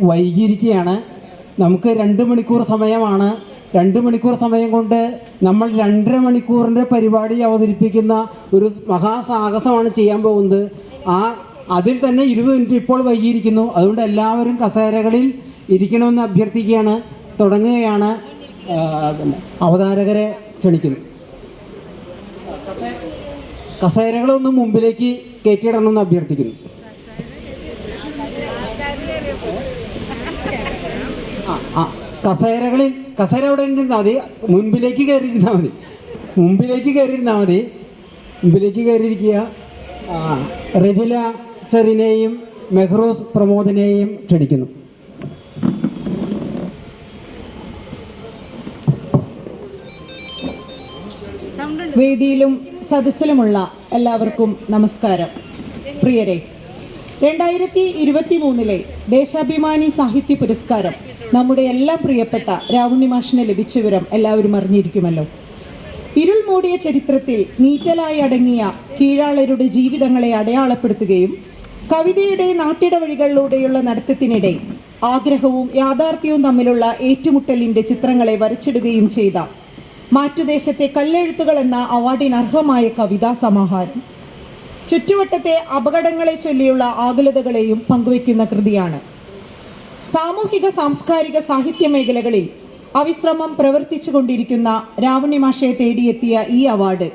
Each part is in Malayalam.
വൈകിയിരിക്കുകയാണ്. നമുക്ക് 2 മണിക്കൂർ സമയമാണ്. 2 മണിക്കൂർ സമയം കൊണ്ട് നമ്മൾ 2.5 മണിക്കൂറിൻ്റെ പരിപാടി അവതരിപ്പിക്കുന്ന ഒരു മഹാസാഹസമാണ് ചെയ്യാൻ പോകുന്നത്. അതിൽ തന്നെ 20 മിനിറ്റ് ഇപ്പോൾ വൈകിയിരിക്കുന്നു. അതുകൊണ്ട് എല്ലാവരും കസേരകളിൽ ഇരിക്കണമെന്ന് അഭ്യർത്ഥിക്കുകയാണ്. തുടങ്ങുകയാണ്. അവതാരകരെ ക്ഷണിക്കുന്നു. കസേരകളൊന്നും മുമ്പിലേക്ക് കയറ്റിയിടണമെന്ന് അഭ്യർത്ഥിക്കുന്നു. കസേര അവിടെ ഇരുന്നാൽ മതി. മുൻപിലേക്ക് കയറിയിരിക്കുക. റെജില ഷെറിനെയും മെഹ്റൂസ് പ്രമോദിനെയും ക്ഷണിക്കുന്നു. വേദിയിലും സദസ്സിലുമുള്ള എല്ലാവർക്കും നമസ്കാരം. പ്രിയരെ, 2023 ദേശാഭിമാനി സാഹിത്യ പുരസ്കാരം നമ്മുടെ എല്ലാം പ്രിയപ്പെട്ട രാവുണ്ണി മാഷിന് ലഭിച്ച വിവരം എല്ലാവരും അറിഞ്ഞിരിക്കുമല്ലോ. ഇരുൾ മൂടിയ ചരിത്രത്തിൽ നീറ്റലായി അടങ്ങിയ കീഴാളരുടെ ജീവിതങ്ങളെ അടയാളപ്പെടുത്തുകയും കവിതയുടെ നാട്ടിട വഴികളിലൂടെയുള്ള നടത്തത്തിനിടെ ആഗ്രഹവും യാഥാർത്ഥ്യവും തമ്മിലുള്ള ഏറ്റുമുട്ടലിൻ്റെ ചിത്രങ്ങളെ വരച്ചിടുകയും ചെയ്ത മാറ്റുദേശത്തെ കല്ലെഴുത്തുകൾ എന്ന അവാർഡിനർഹമായ കവിതാ സമാഹാരം ചുറ്റുവട്ടത്തെ അപകടങ്ങളെ ചൊല്ലിയുള്ള ആകുലതകളെയും പങ്കുവയ്ക്കുന്ന കൃതിയാണ്. സാമൂഹിക സാംസ്കാരിക സാഹിത്യ മേഖലകളിൽ അവിശ്രമം പ്രവർത്തിച്ചു കൊണ്ടിരിക്കുന്ന രാവുണ്ണി മാഷയെ തേടിയെത്തിയ ഈ അവാർഡ്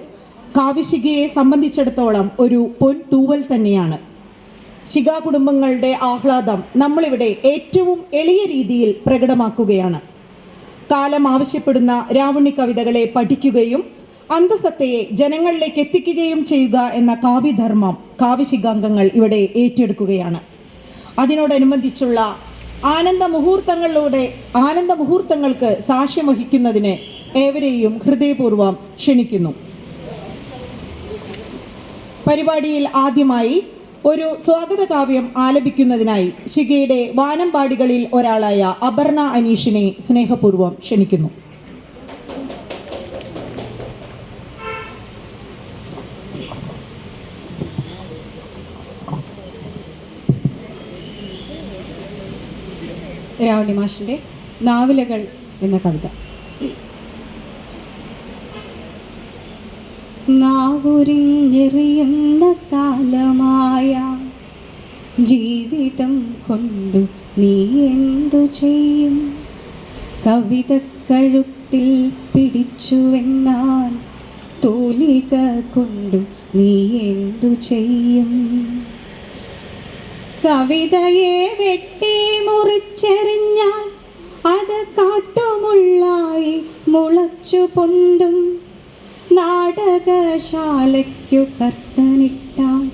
കാവ്യശിഖയെ സംബന്ധിച്ചിടത്തോളം ഒരു പൊൻതൂവൽ തന്നെയാണ്. ശിഖ കുടുംബങ്ങളുടെ ആഹ്ലാദം നമ്മളിവിടെ ഏറ്റവും എളിയ രീതിയിൽ പ്രകടമാക്കുകയാണ്. കാലം ആവശ്യപ്പെടുന്ന രാവുണ്ണി കവിതകളെ പഠിക്കുകയും അന്തസത്തയെ ജനങ്ങളിലേക്ക് എത്തിക്കുകയും ചെയ്യുക എന്ന കാവ്യധർമ്മം കാവ്യശിഖാംഗങ്ങൾ ഇവിടെ ഏറ്റെടുക്കുകയാണ്. അതിനോടനുബന്ധിച്ചുള്ള ആനന്ദമുഹൂർത്തങ്ങൾക്ക് സാക്ഷ്യം വഹിക്കുന്നതിന് ഏവരെയും ഹൃദയപൂർവ്വം ക്ഷണിക്കുന്നു. പരിപാടിയിൽ ആദ്യമായി ഒരു സ്വാഗത കാവ്യം ആലപിക്കുന്നതിനായി ശിഖയുടെ വാനമ്പാടികളിൽ ഒരാളായ അപർണ അനീഷിനെ സ്നേഹപൂർവ്വം ക്ഷണിക്കുന്നു. രാവുണ്ണി മാഷിൻ്റെ നാവിലകൾ എന്ന കവിത. നാവുരിഞ്ഞെറിയുന്ന കാലമായ ജീവിതം കൊണ്ടു നീ എന്തു ചെയ്യും? കവിത കഴുത്തിൽ പിടിച്ചുവെന്നാൽ തൂലിക കൊണ്ടു നീ എന്തു ചെയ്യും? കവിതയെ വെട്ടി മുറിച്ചെറിഞ്ഞാൽ അത് കാട്ടുമുള്ളായി മുളച്ചു പൊന്തും. നാടകശാലയ്ക്കു കർത്തനിട്ടാൽ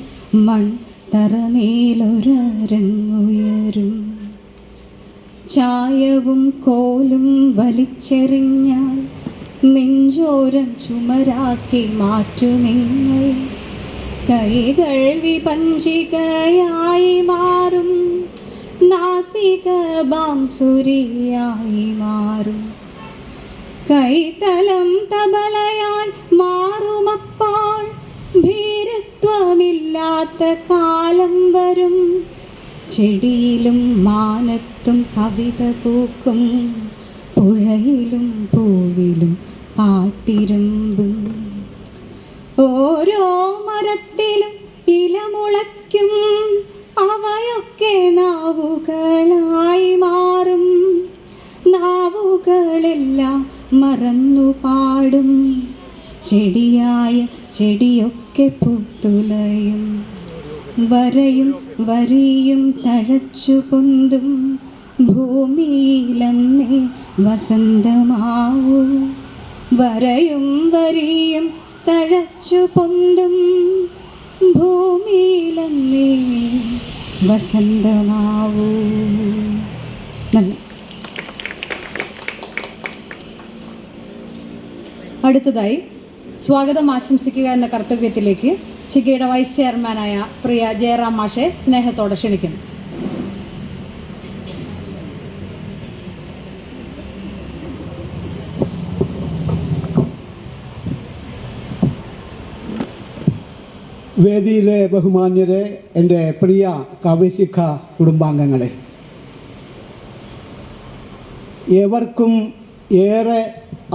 മൺതറമേലൊരരങ്ങുയരും. ചായവും കോലും വലിച്ചെറിഞ്ഞാൽ നെഞ്ചോരം ചുമരാക്കി മാറ്റുമെങ്ങൾ. കൈകൾ വിപഞ്ചികയായി മാറും, നാസിക ബാംസുരിയായി മാറും. കൈതലം തബലയായി മാറുമപ്പോൾ ഭീരുത്വമില്ലാത്ത കാലം വരും. ചെടിയിലും മാനത്തും കവിത പൂക്കും, പുഴയിലും പൂവിലും പാട്ടിരമ്പും. ഓരോ മരത്തിലും ഇലമുളയ്ക്കും, അവയൊക്കെ നാവുകളായി മാറും. നാവുകളെല്ലാം മറന്നു പാടും, ചെടിയായ ചെടിയൊക്കെ പൂത്തുലയും. വരയും വരിയും തഴച്ചു പൊന്തും, ഭൂമിയിലന്നേ വസന്തമാവൂ. വരയും വരിയും തഴച്ചു പൊന്തും, ഭൂമിയിലന്നേ വസന്തമാവൂ. നന്ദി. അടുത്തതായി സ്വാഗതം ആശംസിക്കുക എന്ന കർത്തവ്യത്തിലേക്ക് ശിഖയുടെ വൈസ് ചെയർമാനായ പ്രിയ ജയറാം മാഷെ സ്നേഹത്തോടെ ക്ഷണിക്കുന്നു. വേദിയിലെ ബഹുമാന്യരെ, എൻ്റെ പ്രിയ കാവ്യശിഖ കുടുംബാംഗങ്ങളെ, ഏവർക്കും ഏറെ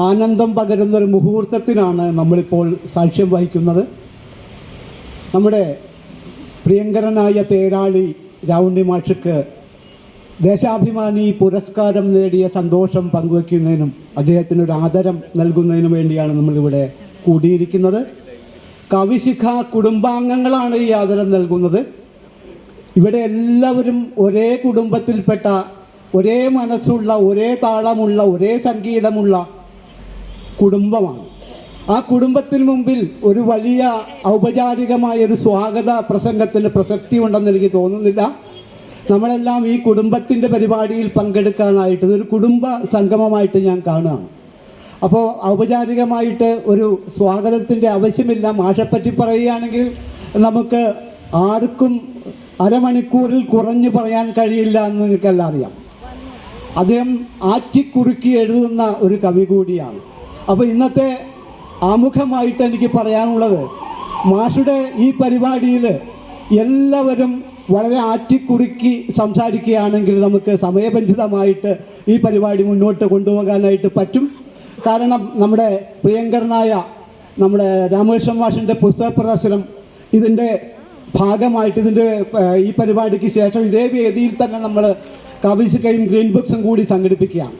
ആനന്ദം പകരുന്നൊരു മുഹൂർത്തത്തിനാണ് നമ്മളിപ്പോൾ സാക്ഷ്യം വഹിക്കുന്നത്. നമ്മുടെ പ്രിയങ്കരനായ തേരാളി രാവുണ്ണി മാഷക്ക് ദേശാഭിമാനി പുരസ്കാരം നേടിയ സന്തോഷം പങ്കുവയ്ക്കുന്നതിനും അദ്ദേഹത്തിനൊരു ആദരം നൽകുന്നതിനും വേണ്ടിയാണ് നമ്മളിവിടെ കൂടിയിരിക്കുന്നത്. കവിശിഖ കുടുംബാംഗങ്ങളാണ് ഈ ആദരം നൽകുന്നത്. ഇവിടെ എല്ലാവരും ഒരേ കുടുംബത്തിൽപ്പെട്ട, ഒരേ മനസ്സുള്ള, ഒരേ താളമുള്ള, ഒരേ സംഗീതമുള്ള കുടുംബമാണ്. ആ കുടുംബത്തിന് മുമ്പിൽ ഒരു വലിയ ഔപചാരികമായൊരു സ്വാഗത പ്രസംഗത്തിന് പ്രസക്തി ഉണ്ടെന്ന് എനിക്ക് തോന്നുന്നില്ല. നമ്മളെല്ലാം ഈ കുടുംബത്തിൻ്റെ പരിപാടിയിൽ പങ്കെടുക്കാനായിട്ട് ഇതൊരു കുടുംബ സംഗമമായിട്ട് ഞാൻ കാണുകയാണ്. അപ്പോൾ ഔപചാരികമായിട്ട് ഒരു സ്വാഗതത്തിൻ്റെ ആവശ്യമില്ല. മാഷെപ്പറ്റി പറയുകയാണെങ്കിൽ നമുക്ക് ആർക്കും അരമണിക്കൂറിൽ കുറഞ്ഞ് പറയാൻ കഴിയില്ല എന്ന് നിങ്ങൾക്കെല്ലാം അറിയാം. അദ്ദേഹം ആറ്റിക്കുറുക്കി എഴുതുന്ന ഒരു കവി കൂടിയാണ്. അപ്പോൾ ഇന്നത്തെ ആമുഖമായിട്ട് എനിക്ക് പറയാനുള്ളത്, മാഷുടെ ഈ പരിപാടിയിൽ എല്ലാവരും വളരെ ആറ്റിക്കുറുക്കി സംസാരിക്കുകയാണെങ്കിൽ നമുക്ക് സമയബന്ധിതമായിട്ട് ഈ പരിപാടി മുന്നോട്ട് കൊണ്ടുപോകാനായിട്ട് പറ്റും. കാരണം നമ്മുടെ പ്രിയങ്കരനായ നമ്മുടെ രാമകൃഷ്ണൻ മാഷിൻ്റെ പുസ്തക പ്രദർശനം ഇതിൻ്റെ ഭാഗമായിട്ട് ഈ പരിപാടിക്ക് ശേഷം ഇതേ വേദിയിൽ തന്നെ നമ്മൾ കവിശിഖയും ഗ്രീൻ ബുക്സും കൂടി സംഘടിപ്പിക്കുകയാണ്.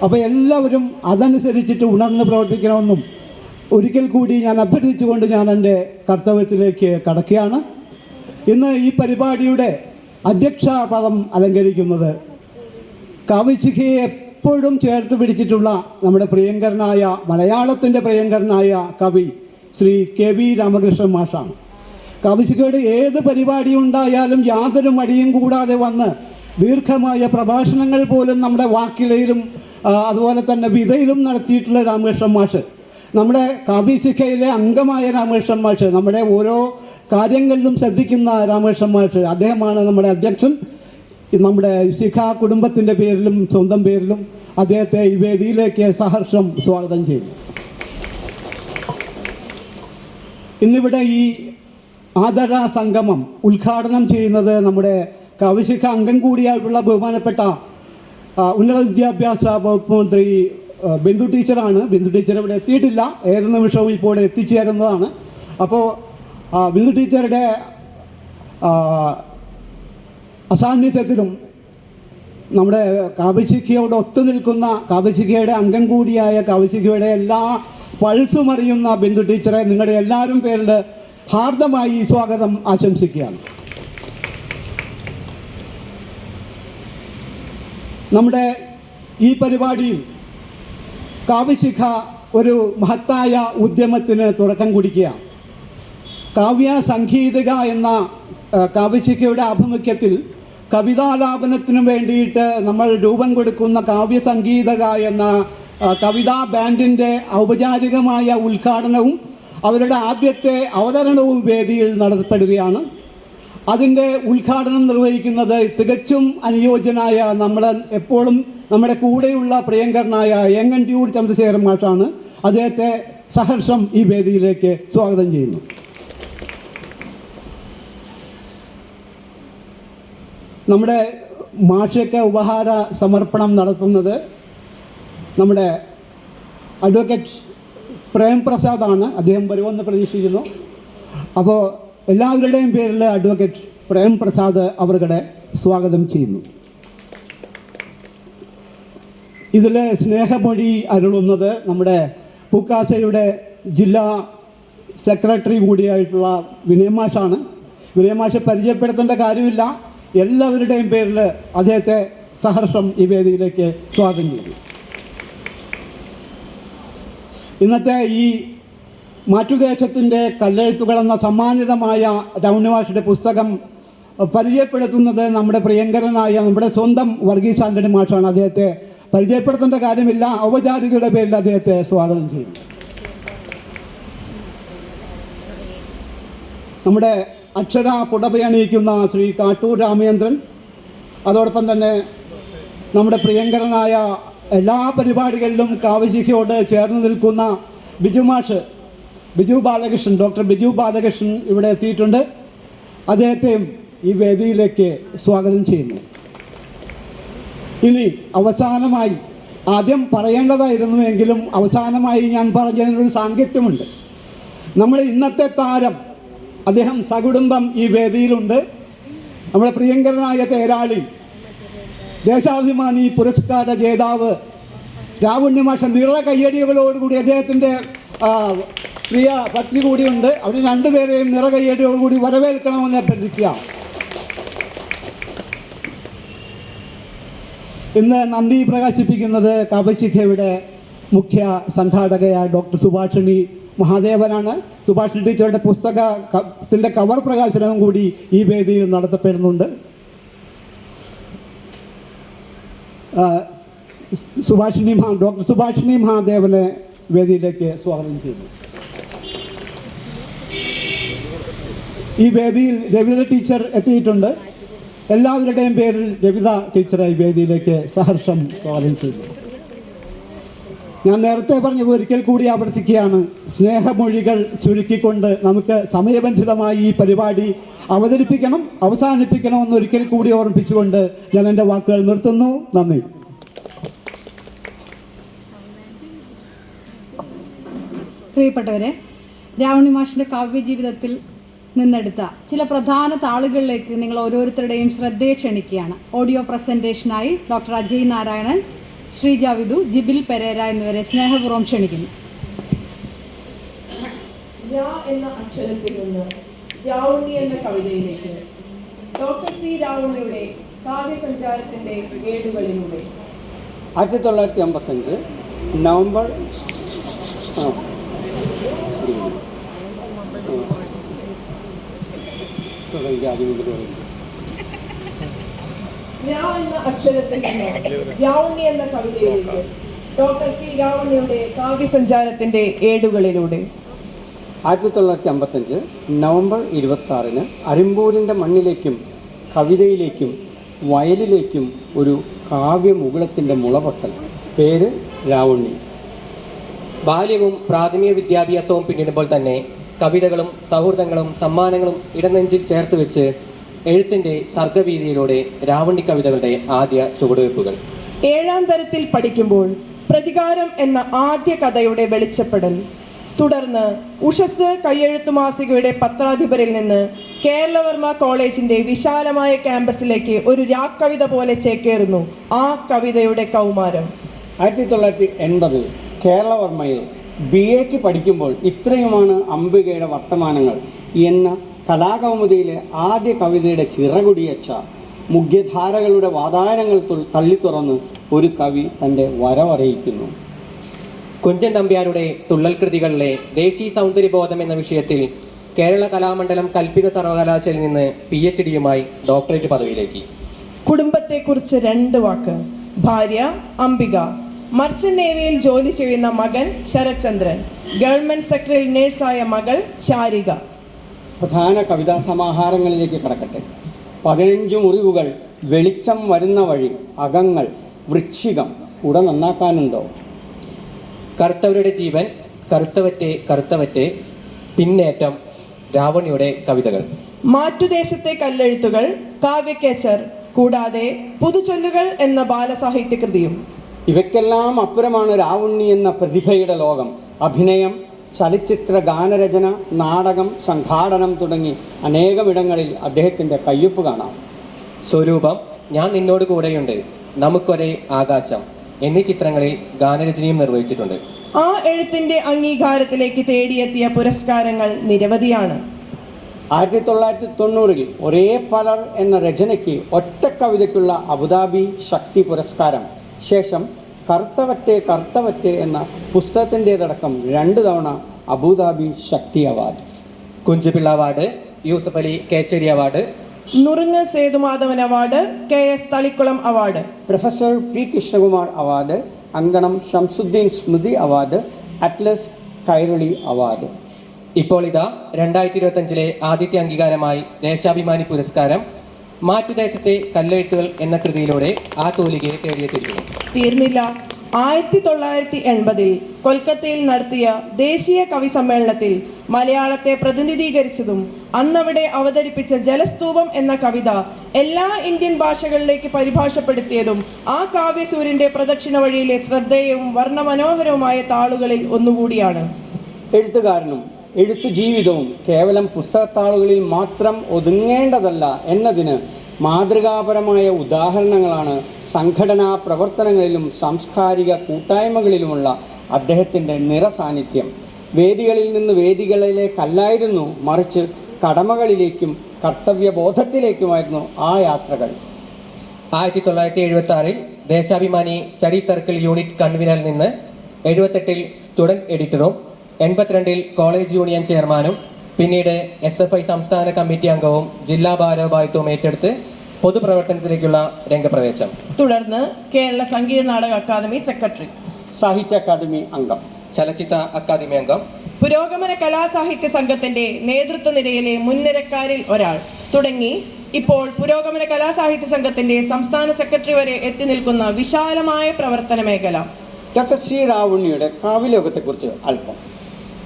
അപ്പോൾ എല്ലാവരും അതനുസരിച്ചിട്ട് ഉണർന്ന് പ്രവർത്തിക്കണമെന്നും ഒരിക്കൽ കൂടി ഞാൻ അഭ്യർത്ഥിച്ചുകൊണ്ട് ഞാൻ എൻ്റെ കർത്തവ്യത്തിലേക്ക് കടക്കുകയാണ്. ഇന്ന് ഈ പരിപാടിയുടെ അധ്യക്ഷ പദം അലങ്കരിക്കുന്നത് കവിശിഖയെ എപ്പോഴും ചേർത്ത് പിടിച്ചിട്ടുള്ള നമ്മുടെ പ്രിയങ്കരനായ, മലയാളത്തിൻ്റെ പ്രിയങ്കരനായ കവി ശ്രീ KV രാമകൃഷ്ണൻ മാഷാണ്. കവിശിഖയുടെ ഏത് പരിപാടി ഉണ്ടായാലും യാതൊരു മടിയും കൂടാതെ വന്ന് ദീർഘമായ പ്രഭാഷണങ്ങൾ പോലും നമ്മുടെ വാക്കിലയിലും അതുപോലെ തന്നെ വിതയിലും നടത്തിയിട്ടുള്ള രാമകൃഷ്ണൻ മാഷ്, നമ്മുടെ കവിശിഖയിലെ അംഗമായ രാമകൃഷ്ണൻ മാഷ്, നമ്മുടെ ഓരോ കാര്യങ്ങളിലും ശ്രദ്ധിക്കുന്ന രാമകൃഷ്ണൻ മാഷ്, അദ്ദേഹമാണ് നമ്മുടെ അധ്യക്ഷൻ. നമ്മുടെ ശിഖ കുടുംബത്തിൻ്റെ പേരിലും സ്വന്തം പേരിലും അദ്ദേഹത്തെ ഈ വേദിയിലേക്ക് സഹർഷം സ്വാഗതം ചെയ്യുന്നു. ഇന്നിവിടെ ഈ ആദര സംഗമം ഉദ്ഘാടനം ചെയ്യുന്നത് നമ്മുടെ കവിശിഖ അംഗം കൂടിയായിട്ടുള്ള ബഹുമാനപ്പെട്ട ഉന്നത വിദ്യാഭ്യാസ വകുപ്പ് മന്ത്രി ബിന്ദു ടീച്ചറാണ്. ബിന്ദു ടീച്ചർ ഇവിടെ എത്തിയിട്ടില്ല, ഏത് നിമിഷവും ഇപ്പോൾ എത്തിച്ചേരുന്നതാണ്. അപ്പോൾ ബിന്ദു ടീച്ചറുടെ അസാന്നിധ്യത്തിലും നമ്മുടെ കവിശിഖയോട് ഒത്തു നിൽക്കുന്ന, കവിശിഖയുടെ അംഗം കൂടിയായ കവിശിഖയുടെ എല്ലാ പൾസും അറിയുന്ന ബിന്ദു ടീച്ചറെ നിങ്ങളുടെ എല്ലാവരും പേരിൽ ഹാർദമായി സ്വാഗതം ആശംസിക്കുകയാണ്. നമ്മുടെ ഈ പരിപാടിയിൽ കാവ്യശിഖ ഒരു മഹത്തായ ഉദ്യമത്തിന് തുടക്കം കുറിക്കുകയാണ്. കാവ്യ സംഗീതിക എന്ന കാവ്യശിഖയുടെ ആഭിമുഖ്യത്തിൽ കവിതാലാപനത്തിനു വേണ്ടിയിട്ട് നമ്മൾ രൂപം കൊടുക്കുന്ന കാവ്യ സംഗീതക എന്ന കവിതാ ബാൻഡിൻ്റെ ഔപചാരികമായ ഉദ്ഘാടനവും അവരുടെ ആദ്യത്തെ അവതരണവും വേദിയിൽ നടത്തപ്പെടുകയാണ്. അതിൻ്റെ ഉദ്ഘാടനം നിർവഹിക്കുന്നത് തികച്ചും അനുയോജ്യനായ എപ്പോഴും നമ്മുടെ കൂടെയുള്ള പ്രിയങ്കരനായ ഏങ്ങണ്ടിയൂർ ചന്ദ്രശേഖരൻ മാഷാണ്. അദ്ദേഹത്തെ സഹർഷം ഈ വേദിയിലേക്ക് സ്വാഗതം ചെയ്യുന്നു. നമ്മുടെ മാഷയ്ക്ക് ഉപഹാര സമർപ്പണം നടത്തുന്നത് നമ്മുടെ അഡ്വക്കേറ്റ് പ്രേംപ്രസാദാണ്. അദ്ദേഹം വരുമെന്ന് പ്രതീക്ഷിക്കുന്നു. അപ്പോൾ എല്ലാവരുടെയും പേരിൽ അഡ്വക്കേറ്റ് പ്രേംപ്രസാദ് അവരുടെ സ്വാഗതം ചെയ്യുന്നു. ഇതിൽ സ്നേഹമൊഴി അരുളുന്നത് നമ്മുടെ പൂക്കാസയുടെ ജില്ലാ സെക്രട്ടറി കൂടിയായിട്ടുള്ള വിനയമാഷാണ്. വിനയമാഷെ പരിചയപ്പെടുത്തേണ്ട കാര്യമില്ല, എല്ലാവരുടെയും പേരിൽ അദ്ദേഹത്തെ സഹർഷം ഈ വേദിയിലേക്ക് സ്വാഗതം ചെയ്യുന്നു. ഇന്നത്തെ ഈ മാറ്റുദേശത്തിൻ്റെ കല്ലെഴുത്തുകൾ എന്ന സമ്മാനിതമായ രൗണ്യമാഷയുടെ പുസ്തകം പരിചയപ്പെടുത്തുന്നത് നമ്മുടെ പ്രിയങ്കരനായ നമ്മുടെ സ്വന്തം വർഗീസ് ആൻ്റണി മാഷാണ്. അദ്ദേഹത്തെ പരിചയപ്പെടുത്തേണ്ട കാര്യമില്ല, ഔപചാരികയുടെ പേരിൽ അദ്ദേഹത്തെ സ്വാഗതം ചെയ്യുന്നു. നമ്മുടെ അക്ഷര പുടപയണിയിക്കുന്ന ശ്രീ കാട്ടൂർ രാമചന്ദ്രൻ, അതോടൊപ്പം തന്നെ നമ്മുടെ പ്രിയങ്കരനായ എല്ലാ പരിപാടികളിലും കാവ്യശിഖയോട് ചേർന്ന് നിൽക്കുന്ന ബിജു ബാലകൃഷ്ണൻ, ഡോക്ടർ ബിജു ബാലകൃഷ്ണൻ ഇവിടെ എത്തിയിട്ടുണ്ട്. അദ്ദേഹത്തെയും ഈ വേദിയിലേക്ക് സ്വാഗതം ചെയ്യുന്നു. ഇനി അവസാനമായി ആദ്യം പറയേണ്ടതായിരുന്നുവെങ്കിലും അവസാനമായി ഞാൻ പറഞ്ഞതിനൊരു സാങ്കത്യമുണ്ട്. നമ്മുടെ ഇന്നത്തെ താരം അദ്ദേഹം സകുടുംബം ഈ വേദിയിലുണ്ട്. നമ്മുടെ പ്രിയങ്കരനായ തേരാളി, ദേശാഭിമാനി പുരസ്കാര ജേതാവ് രാവുണ്ണി മാഷ നിറ കയ്യടികളോടുകൂടി അദ്ദേഹത്തിൻ്റെ പ്രിയ പത്നി കൂടിയുണ്ട്. അവർ രണ്ടുപേരെയും നിറ കയ്യടിയോടുകൂടി വരവേൽക്കണമെന്ന് അഭ്യർത്ഥിക്കുക. ഇന്ന് നന്ദി പ്രകാശിപ്പിക്കുന്നത് കാവ്യശിഖയുടെ മുഖ്യ സംഘാടകയായ ഡോക്ടർ സുഭാഷിണി മഹാദേവനാണ്. സുഭാഷിണി ടീച്ചറുടെ പുസ്തകത്തിൻ്റെ കവർ പ്രകാശനവും കൂടി ഈ വേദിയിൽ നടത്തപ്പെടുന്നുണ്ട്. ഡോക്ടർ സുഭാഷിണി മഹാദേവനെ വേദിയിലേക്ക് സ്വാഗതം ചെയ്യുന്നു. ഈ വേദിയിൽ രവിത ടീച്ചർ എത്തിയിട്ടുണ്ട്. എല്ലാവരുടെയും പേരിൽ രവിത ടീച്ചറെ ഈ വേദിയിലേക്ക് സഹർഷം സ്വാഗതം ചെയ്യുന്നു. ഞാൻ നേരത്തെ പറഞ്ഞത് ഒരിക്കൽ കൂടി ആവർത്തിക്കുകയാണ്. സ്നേഹമൊഴികൾ ചുരുക്കിക്കൊണ്ട് നമുക്ക് സമയബന്ധിതമായി ഈ പരിപാടി അവസാനിപ്പിക്കണമെന്ന് ഒരിക്കൽ കൂടി ഓർമ്മിപ്പിച്ചുകൊണ്ട് ഞാൻ എൻ്റെ വാക്കുകൾ നിർത്തുന്നു. നന്ദി. പ്രിയപ്പെട്ടവരെ, രാവുണ്ണി മാഷിൻ്റെ കാവ്യജീവിതത്തിൽ നിന്നെടുത്ത ചില പ്രധാന താളുകളിലേക്ക് നിങ്ങൾ ഓരോരുത്തരുടെയും ശ്രദ്ധയെ ക്ഷണിക്കുകയാണ്. ഓഡിയോ പ്രസൻറ്റേഷനായി ഡോക്ടർ അജയ് നാരായണൻ, ശ്രീജ വിധു, ജിബിൽ പെരേര എന്നിവരെ സ്നേഹപൂർവ്വം ക്ഷണിക്കുന്നു. എന്ന അക്ഷരത്തിൽ നിന്ന് രാവുണ്ണി എന്ന കവിതയിലേക്ക് ഡോക്ടർ സി രാവുണ്ണിയുടെ കാവ്യസഞ്ചാരത്തിൻ്റെ ഏടുകളിലൂടെ 1955 നവംബർ എന്ന അക്ഷരത്തിൽ നിന്ന് രാവുണ്ണി എന്ന കവിതയിലേക്ക് ഡോക്ടർ സി രാവുണ്ണിയുടെ കാവ്യസഞ്ചാരത്തിൻ്റെ ഏടുകളിലൂടെ 1955 നവംബർ 26 അരിമ്പൂരിൻ്റെ മണ്ണിലേക്കും കവിതയിലേക്കും വയലിലേക്കും ഒരു കാവ്യമുകുളത്തിൻ്റെ മുളപൊട്ടൽ. പേര് രാവുണ്ണി. ബാല്യവും പ്രാഥമിക വിദ്യാഭ്യാസവും പിന്നിടുമ്പോൾ തന്നെ കവിതകളും സൗഹൃദങ്ങളും സമ്മാനങ്ങളും ഇടനെഞ്ചിൽ ചേർത്ത് വെച്ച് എഴുത്തിൻ്റെ സർഗവീതിയിലൂടെ രാവുണ്ണി കവിതകളുടെ ആദ്യ ചുവടുവയ്പ്പുകൾ. 7ാം തരത്തിൽ പഠിക്കുമ്പോൾ പ്രതികാരം എന്ന ആദ്യ കഥയുടെ വെളിച്ചപ്പെടൽ. തുടർന്ന് ഉഷസ് കയ്യെഴുത്തു മാസികയുടെ പത്രാധിപരിൽ നിന്ന് കേരളവർമ്മ കോളേജിൻ്റെ വിശാലമായ ക്യാമ്പസിലേക്ക് ഒരു രാക്കവിത പോലെ ചേക്കേറുന്നു ആ കവിതയുടെ കൗമാരം. 1980 കേരളവർമ്മയിൽ BA പഠിക്കുമ്പോൾ ഇത്രയുമാണ് അംബികയുടെ വർത്തമാനങ്ങൾ എന്ന കലാകൗമുദിയിലെ ആദ്യ കവിതയുടെ ചിറകുടിയച്ച മുഖ്യധാരകളുടെ വാതായനങ്ങൾ തള്ളിത്തുറന്ന് ഒരു കവി തൻ്റെ വരവറിയിക്കുന്നു. കുഞ്ചൻ നമ്പ്യാരുടെ തുള്ളൽ കൃതികളിലെ ദേശീയ സൗന്ദര്യബോധം എന്ന വിഷയത്തിൽ കേരള കലാമണ്ഡലം കൽപ്പിത സർവകലാശാലയിൽ നിന്ന് PhD-യുമായി ഡോക്ടറേറ്റ് പദവിയിലേക്ക്. കുടുംബത്തെക്കുറിച്ച് 2 വാക്ക്. ഭാര്യ അംബിക, മർച്ചന്റ് നേവിയിൽ ജോലി ചെയ്യുന്ന മകൻ ശരത്ചന്ദ്രൻ, ഗവൺമെൻറ് സെക്രട്ടറി നേഴ്സായ മകൾ ശാരിക. പ്രധാന കവിതാ സമാഹാരങ്ങളിലേക്ക് കടക്കട്ടെ. 15 മുറിവുകൾ, വെളിച്ചം വരുന്ന വഴി, അകങ്ങൾ, വൃശ്ചികം, കുട നന്നാക്കാനുണ്ടോ, കറുത്തവരുടെ ജീവൻ, കറുത്തവറ്റെ, പിന്നേറ്റം, രാവുണ്ണിയുടെ കവിതകൾ. മാറ്റുദേശത്തെ കല്ലെഴുത്തുകൾ, കാവ്യക്കേച്ചർ, കൂടാതെ പുതുചൊല്ലുകൾ എന്ന ബാലസാഹിത്യ കൃതിയും. ഇവയ്ക്കെല്ലാം അപ്പുറമാണ് രാവുണ്ണി എന്ന പ്രതിഭയുടെ ലോകം. അഭിനയം, ചലച്ചിത്ര ഗാനരചന, നാടകം, സംഘാടനം തുടങ്ങി അനേകമിടങ്ങളിൽ അദ്ദേഹത്തിൻ്റെ കയ്യൊപ്പ് കാണാം. സ്വരൂപം, ഞാൻ നിന്നോട് കൂടെയുണ്ട്, നമുക്കൊരേ ആകാശം എന്നീ ചിത്രങ്ങളിൽ ഗാനരചനയും നിർവഹിച്ചിട്ടുണ്ട്. ആ എഴുത്തിൻ്റെ അംഗീകാരത്തിലേക്ക് തേടിയെത്തിയ പുരസ്കാരങ്ങൾ നിരവധിയാണ്. 1990 ഒരേ പലർ എന്ന രചനയ്ക്ക് ഒറ്റ കവിതയ്ക്കുള്ള അബുദാബി ശക്തി പുരസ്കാരം. ശേഷം കറുത്തവറ്റെ എന്ന പുസ്തകത്തിൻ്റേതടക്കം 2 തവണ Abu Dhabi Shakti award. Kunjupilla award, Yusuf Ali Kecheri award, നുറുങ്ങ് Sethumadhavan award, KS Thalikkulam award, professor P Krishnakumar award, Ankanam Shamsuddin സ്മൃതി അവാർഡ്, അറ്റ്ലസ് കൈരളി അവാർഡ്. ഇപ്പോൾ ഇതാ 2025 ആദ്യത്തെ അംഗീകാരമായി ദേശാഭിമാനി പുരസ്കാരം മാറ്റുദേശത്തെ കല്ലെഴുത്തുകൾ എന്ന കൃതിയിലൂടെ ആ തൂലികയെ തേടിയെത്തിയിരിക്കുന്നു. തീർന്നില്ല. 1980 കൊൽക്കത്തയിൽ നടത്തിയ ദേശീയ കവി സമ്മേളനത്തിൽ മലയാളത്തെ പ്രതിനിധീകരിച്ചതും അന്നവിടെ അവതരിപ്പിച്ച ജലസ്തൂപം എന്ന കവിത എല്ലാ ഇന്ത്യൻ ഭാഷകളിലേക്ക് പരിഭാഷപ്പെടുത്തിയതും ആ കാവ്യസൂര്യൻ്റെ പ്രദക്ഷിണ വഴിയിലെ ശ്രദ്ധേയവും വർണ്ണമനോഹരവുമായ താളുകളിൽ ഒന്നുകൂടിയാണ്. എഴുത്തുകാരനും എഴുത്തു ജീവിതവും കേവലം പുസ്തകത്താളുകളിൽ മാത്രം ഒതുങ്ങേണ്ടതല്ല എന്നതിന് മാതൃകാപരമായ ഉദാഹരണങ്ങളാണ് സംഘടനാ പ്രവർത്തനങ്ങളിലും സാംസ്കാരിക കൂട്ടായ്മകളിലുമുള്ള അദ്ദേഹത്തിൻ്റെ നിറസാന്നിധ്യം. വേദികളിൽ നിന്ന് വേദികളിലേക്കല്ലായിരുന്നു, മറിച്ച് കടമകളിലേക്കും കർത്തവ്യബോധത്തിലേക്കുമായിരുന്നു ആ യാത്രകൾ. 1976 ദേശാഭിമാനി സ്റ്റഡി സർക്കിൾ യൂണിറ്റ് കൺവീനറിൽ നിന്ന് 78 സ്റ്റുഡൻറ് എഡിറ്ററും 82 കോളേജ് യൂണിയൻ ചെയർമാനും പിന്നീട് SFI സംസ്ഥാന കമ്മിറ്റി അംഗവും ജില്ലാ ഭാരവാഹിത്വവും ഏറ്റെടുത്ത് പൊതുപ്രവർത്തനത്തിലേക്കുള്ള രംഗപ്രവേശം. തുടർന്ന് കേരള സംഗീത നാടക അക്കാദമി സെക്രട്ടറി, സാഹിത്യ അക്കാദമി അംഗം, ചലച്ചിത്ര അക്കാദമി അംഗം, പുരോഗമന കലാസാഹിത്യ സംഘത്തിൻ്റെ നേതൃത്വ നിരയിലെ മുൻനിരക്കാരിൽ ഒരാൾ തുടങ്ങി ഇപ്പോൾ പുരോഗമന കലാസാഹിത്യ സംഘത്തിൻ്റെ സംസ്ഥാന സെക്രട്ടറി വരെ എത്തി നിൽക്കുന്ന വിശാലമായ പ്രവർത്തന മേഖല. ഡോക്ടർ സി രാവുണ്ണിയുടെ കാവ്യലോകത്തെക്കുറിച്ച് അല്പം.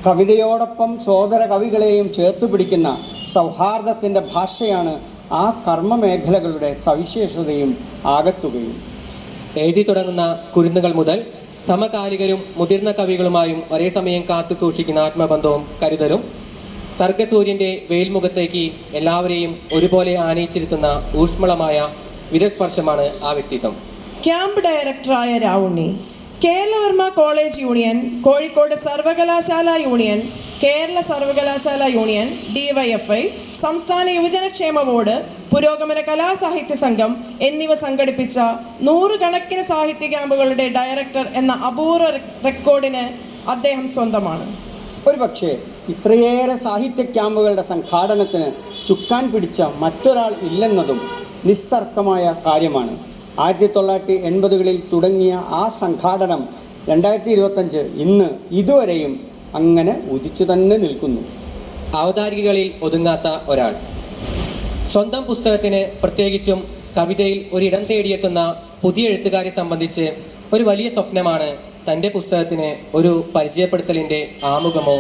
കവിതയോടൊപ്പം സോദര കവികളെയും ചേർത്തു പിടിക്കുന്ന സൗഹാർദ്ദത്തിൻ്റെ ഭാഷയാണ് ആ കർമ്മമേഖലകളുടെ സവിശേഷതയും ആകത്തുകയും. എഴുതി തുടങ്ങുന്ന കുരുന്നുകൾ മുതൽ സമകാലികരും മുതിർന്ന കവികളുമായും ഒരേ സമയം കാത്തു സൂക്ഷിക്കുന്ന ആത്മബന്ധവും കരുതലും സർഗസൂര്യൻ്റെ വെയിൽമുഖത്തേക്ക് എല്ലാവരെയും ഒരുപോലെ ആനയിച്ചിരുത്തുന്ന ഊഷ്മളമായ വിരസ്പർശമാണ് ആ വ്യക്തിത്വം. ക്യാമ്പ് ഡയറക്ടറായ രാവുണ്ണി കേരളവർമ്മ കോളേജ് യൂണിയൻ, കോഴിക്കോട് സർവകലാശാല യൂണിയൻ, കേരള സർവകലാശാല യൂണിയൻ, DYFI, സംസ്ഥാന യുവജനക്ഷേമ ബോർഡ്, പുരോഗമന കലാസാഹിത്യ സംഘം എന്നിവ സംഘടിപ്പിച്ച 100 കണക്കിന് സാഹിത്യ ക്യാമ്പുകളുടെ ഡയറക്ടർ എന്ന അപൂർവ റെക്കോർഡിന് അദ്ദേഹം സ്വന്തമാണ്. ഒരുപക്ഷെ ഇത്രയേറെ സാഹിത്യ ക്യാമ്പുകളുടെ സംഘാടനത്തിന് ചുക്കാൻ പിടിച്ച മറ്റൊരാൾ ഇല്ലെന്നതും നിസ്തർക്കമായ കാര്യമാണ്. 1980കളിൽ തുടങ്ങിയ ആ സംഘാടനം 2025 ഇന്ന് ഇതുവരെയും അങ്ങനെ ഉദിച്ചു തന്നെ നിൽക്കുന്നു. അവതാരികകളിൽ ഒതുങ്ങാത്ത ഒരാൾ. സ്വന്തം പുസ്തകത്തിന്, പ്രത്യേകിച്ചും കവിതയിൽ ഒരിടം തേടിയെത്തുന്ന പുതിയ എഴുത്തുകാരെ സംബന്ധിച്ച് ഒരു വലിയ സ്വപ്നമാണ് തൻ്റെ പുസ്തകത്തിന് ഒരു പരിചയപ്പെടുത്തലിൻ്റെ ആമുഖമോ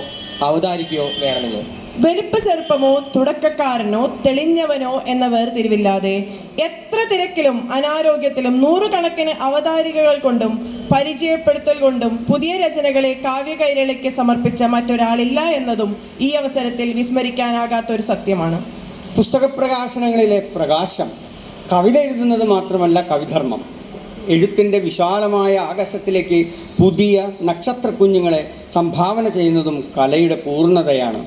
അവതാരികയോ വേണമെന്ന്. വലിപ്പ ചെറുപ്പമോ തുടക്കക്കാരനോ തെളിഞ്ഞവനോ എന്ന വേർതിരിവില്ലാതെ എത്ര തിരക്കിലും അനാരോഗ്യത്തിലും 100 കണക്കിന് അവതാരികകൾ കൊണ്ടും പരിചയപ്പെടുത്തൽ കൊണ്ടും പുതിയ രചനകളെ കാവ്യകൈരളിക്ക് സമർപ്പിച്ച മറ്റൊരാളില്ല എന്നതും ഈ അവസരത്തിൽ വിസ്മരിക്കാനാകാത്തൊരു സത്യമാണ്. പുസ്തകപ്രകാശനങ്ങളിലെ പ്രകാശം കവിത എഴുതുന്നത് മാത്രമല്ല കവിധർമ്മം. എഴുത്തിൻ്റെ വിശാലമായ ആകാശത്തിലേക്ക് പുതിയ നക്ഷത്രക്കുഞ്ഞുങ്ങളെ സംഭാവന ചെയ്യുന്നതും കലയുടെ പൂർണ്ണതയാണ്.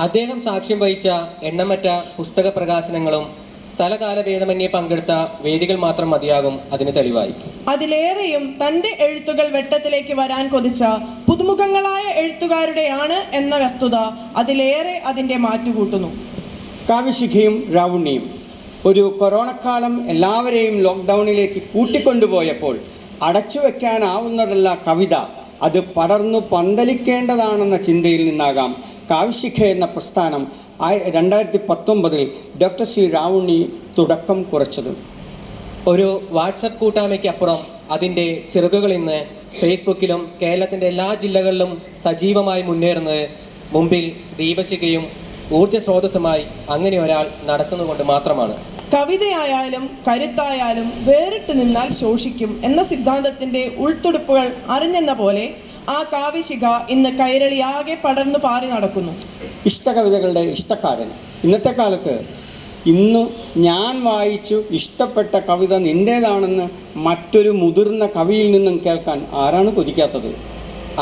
അദ്ദേഹം സാക്ഷ്യം വഹിച്ച എണ്ണമറ്റ പുസ്തക പ്രകാശനങ്ങളും സ്ഥലകാലഭേദമന്യേ പങ്കെടുത്ത വേദികൾ മാത്രം മതിയാകും അതിന് തെളിവായി. അതിലേറെയും തൻ്റെ എഴുത്തുകൾ വെട്ടത്തിലേക്ക് വരാൻ കൊതിച്ച പുതുമുഖങ്ങളായ എഴുത്തുകാരുടെയാണ് എന്ന വസ്തുത അതിലേറെ അതിൻ്റെ മാറ്റുകൂട്ടുന്നു. കാവ്യശിഖയും രാവുണ്ണിയും ഒരു കൊറോണക്കാലം എല്ലാവരെയും ലോക്ക്ഡൗണിലേക്ക് കൂട്ടിക്കൊണ്ടുപോയപ്പോൾ അടച്ചു വയ്ക്കാനാവുന്നതല്ല കവിത, അത് പടർന്നു പന്തലിക്കേണ്ടതാണെന്ന ചിന്തയിൽ നിന്നാകാം കാവ്യശിഖ എന്ന പ്രസ്ഥാനം 2019 ഡോക്ടർ സി രാവുണ്ണി തുടക്കം കുറിച്ചത്. ഒരു വാട്സപ്പ് കൂട്ടായ്മയ്ക്കപ്പുറം അതിൻ്റെ ചിറകുകൾ ഇന്ന് ഫേസ്ബുക്കിലും കേരളത്തിൻ്റെ എല്ലാ ജില്ലകളിലും സജീവമായി മുന്നേറുന്നത് മുമ്പിൽ ദീപശിഖയും ഊർജ്ജ സ്രോതസ്സുമായി അങ്ങനെ ഒരാൾ നടക്കുന്നുകൊണ്ട് മാത്രമാണ്. കവിതയായാലും കരുത്തായാലും വേറിട്ട് നിന്നാൽ ശോഷിക്കും എന്ന സിദ്ധാന്തത്തിൻ്റെ ഉൾത്തുടുപ്പുകൾ അറിഞ്ഞെന്ന പോലെ ആ കാവ്യശിഖ ഇന്ന് കൈരളിയാകെ പടർന്നു പാറി നടക്കുന്നു. ഇഷ്ടകവിതകളുടെ ഇഷ്ടക്കാരൻ. ഇന്നത്തെ കാലത്ത് ഇന്നു ഞാൻ വായിച്ചു ഇഷ്ടപ്പെട്ട കവിത നിൻ്റേതാണെന്ന് മറ്റൊരു മുതിർന്ന കവിയിൽ നിന്നും കേൾക്കാൻ ആരാണ് കൊതിക്കാത്തത്?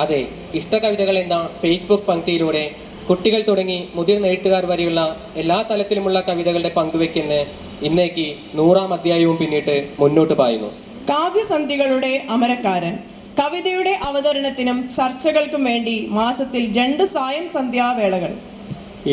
അതെ, ഇഷ്ടകവിതകൾ എന്ന ഫേസ്ബുക്ക് പങ്ക്തിയിലൂടെ കുട്ടികൾ തുടങ്ങി മുതിർന്ന എഴുത്തുകാർ വരെയുള്ള എല്ലാ തലത്തിലുമുള്ള കവിതകളുടെ പങ്കുവയ്ക്കലിന് ഇന്നേക്ക് 100ാം അധ്യായവും പിന്നിട്ട് മുന്നോട്ട് പായുന്നു. കാവ്യസന്ധികളുടെ അമരക്കാരൻ. കവിതയുടെ അവതരണത്തിനും ചർച്ചകൾക്കും വേണ്ടി മാസത്തിൽ 2 സായം സന്ധ്യാവേളകൾ.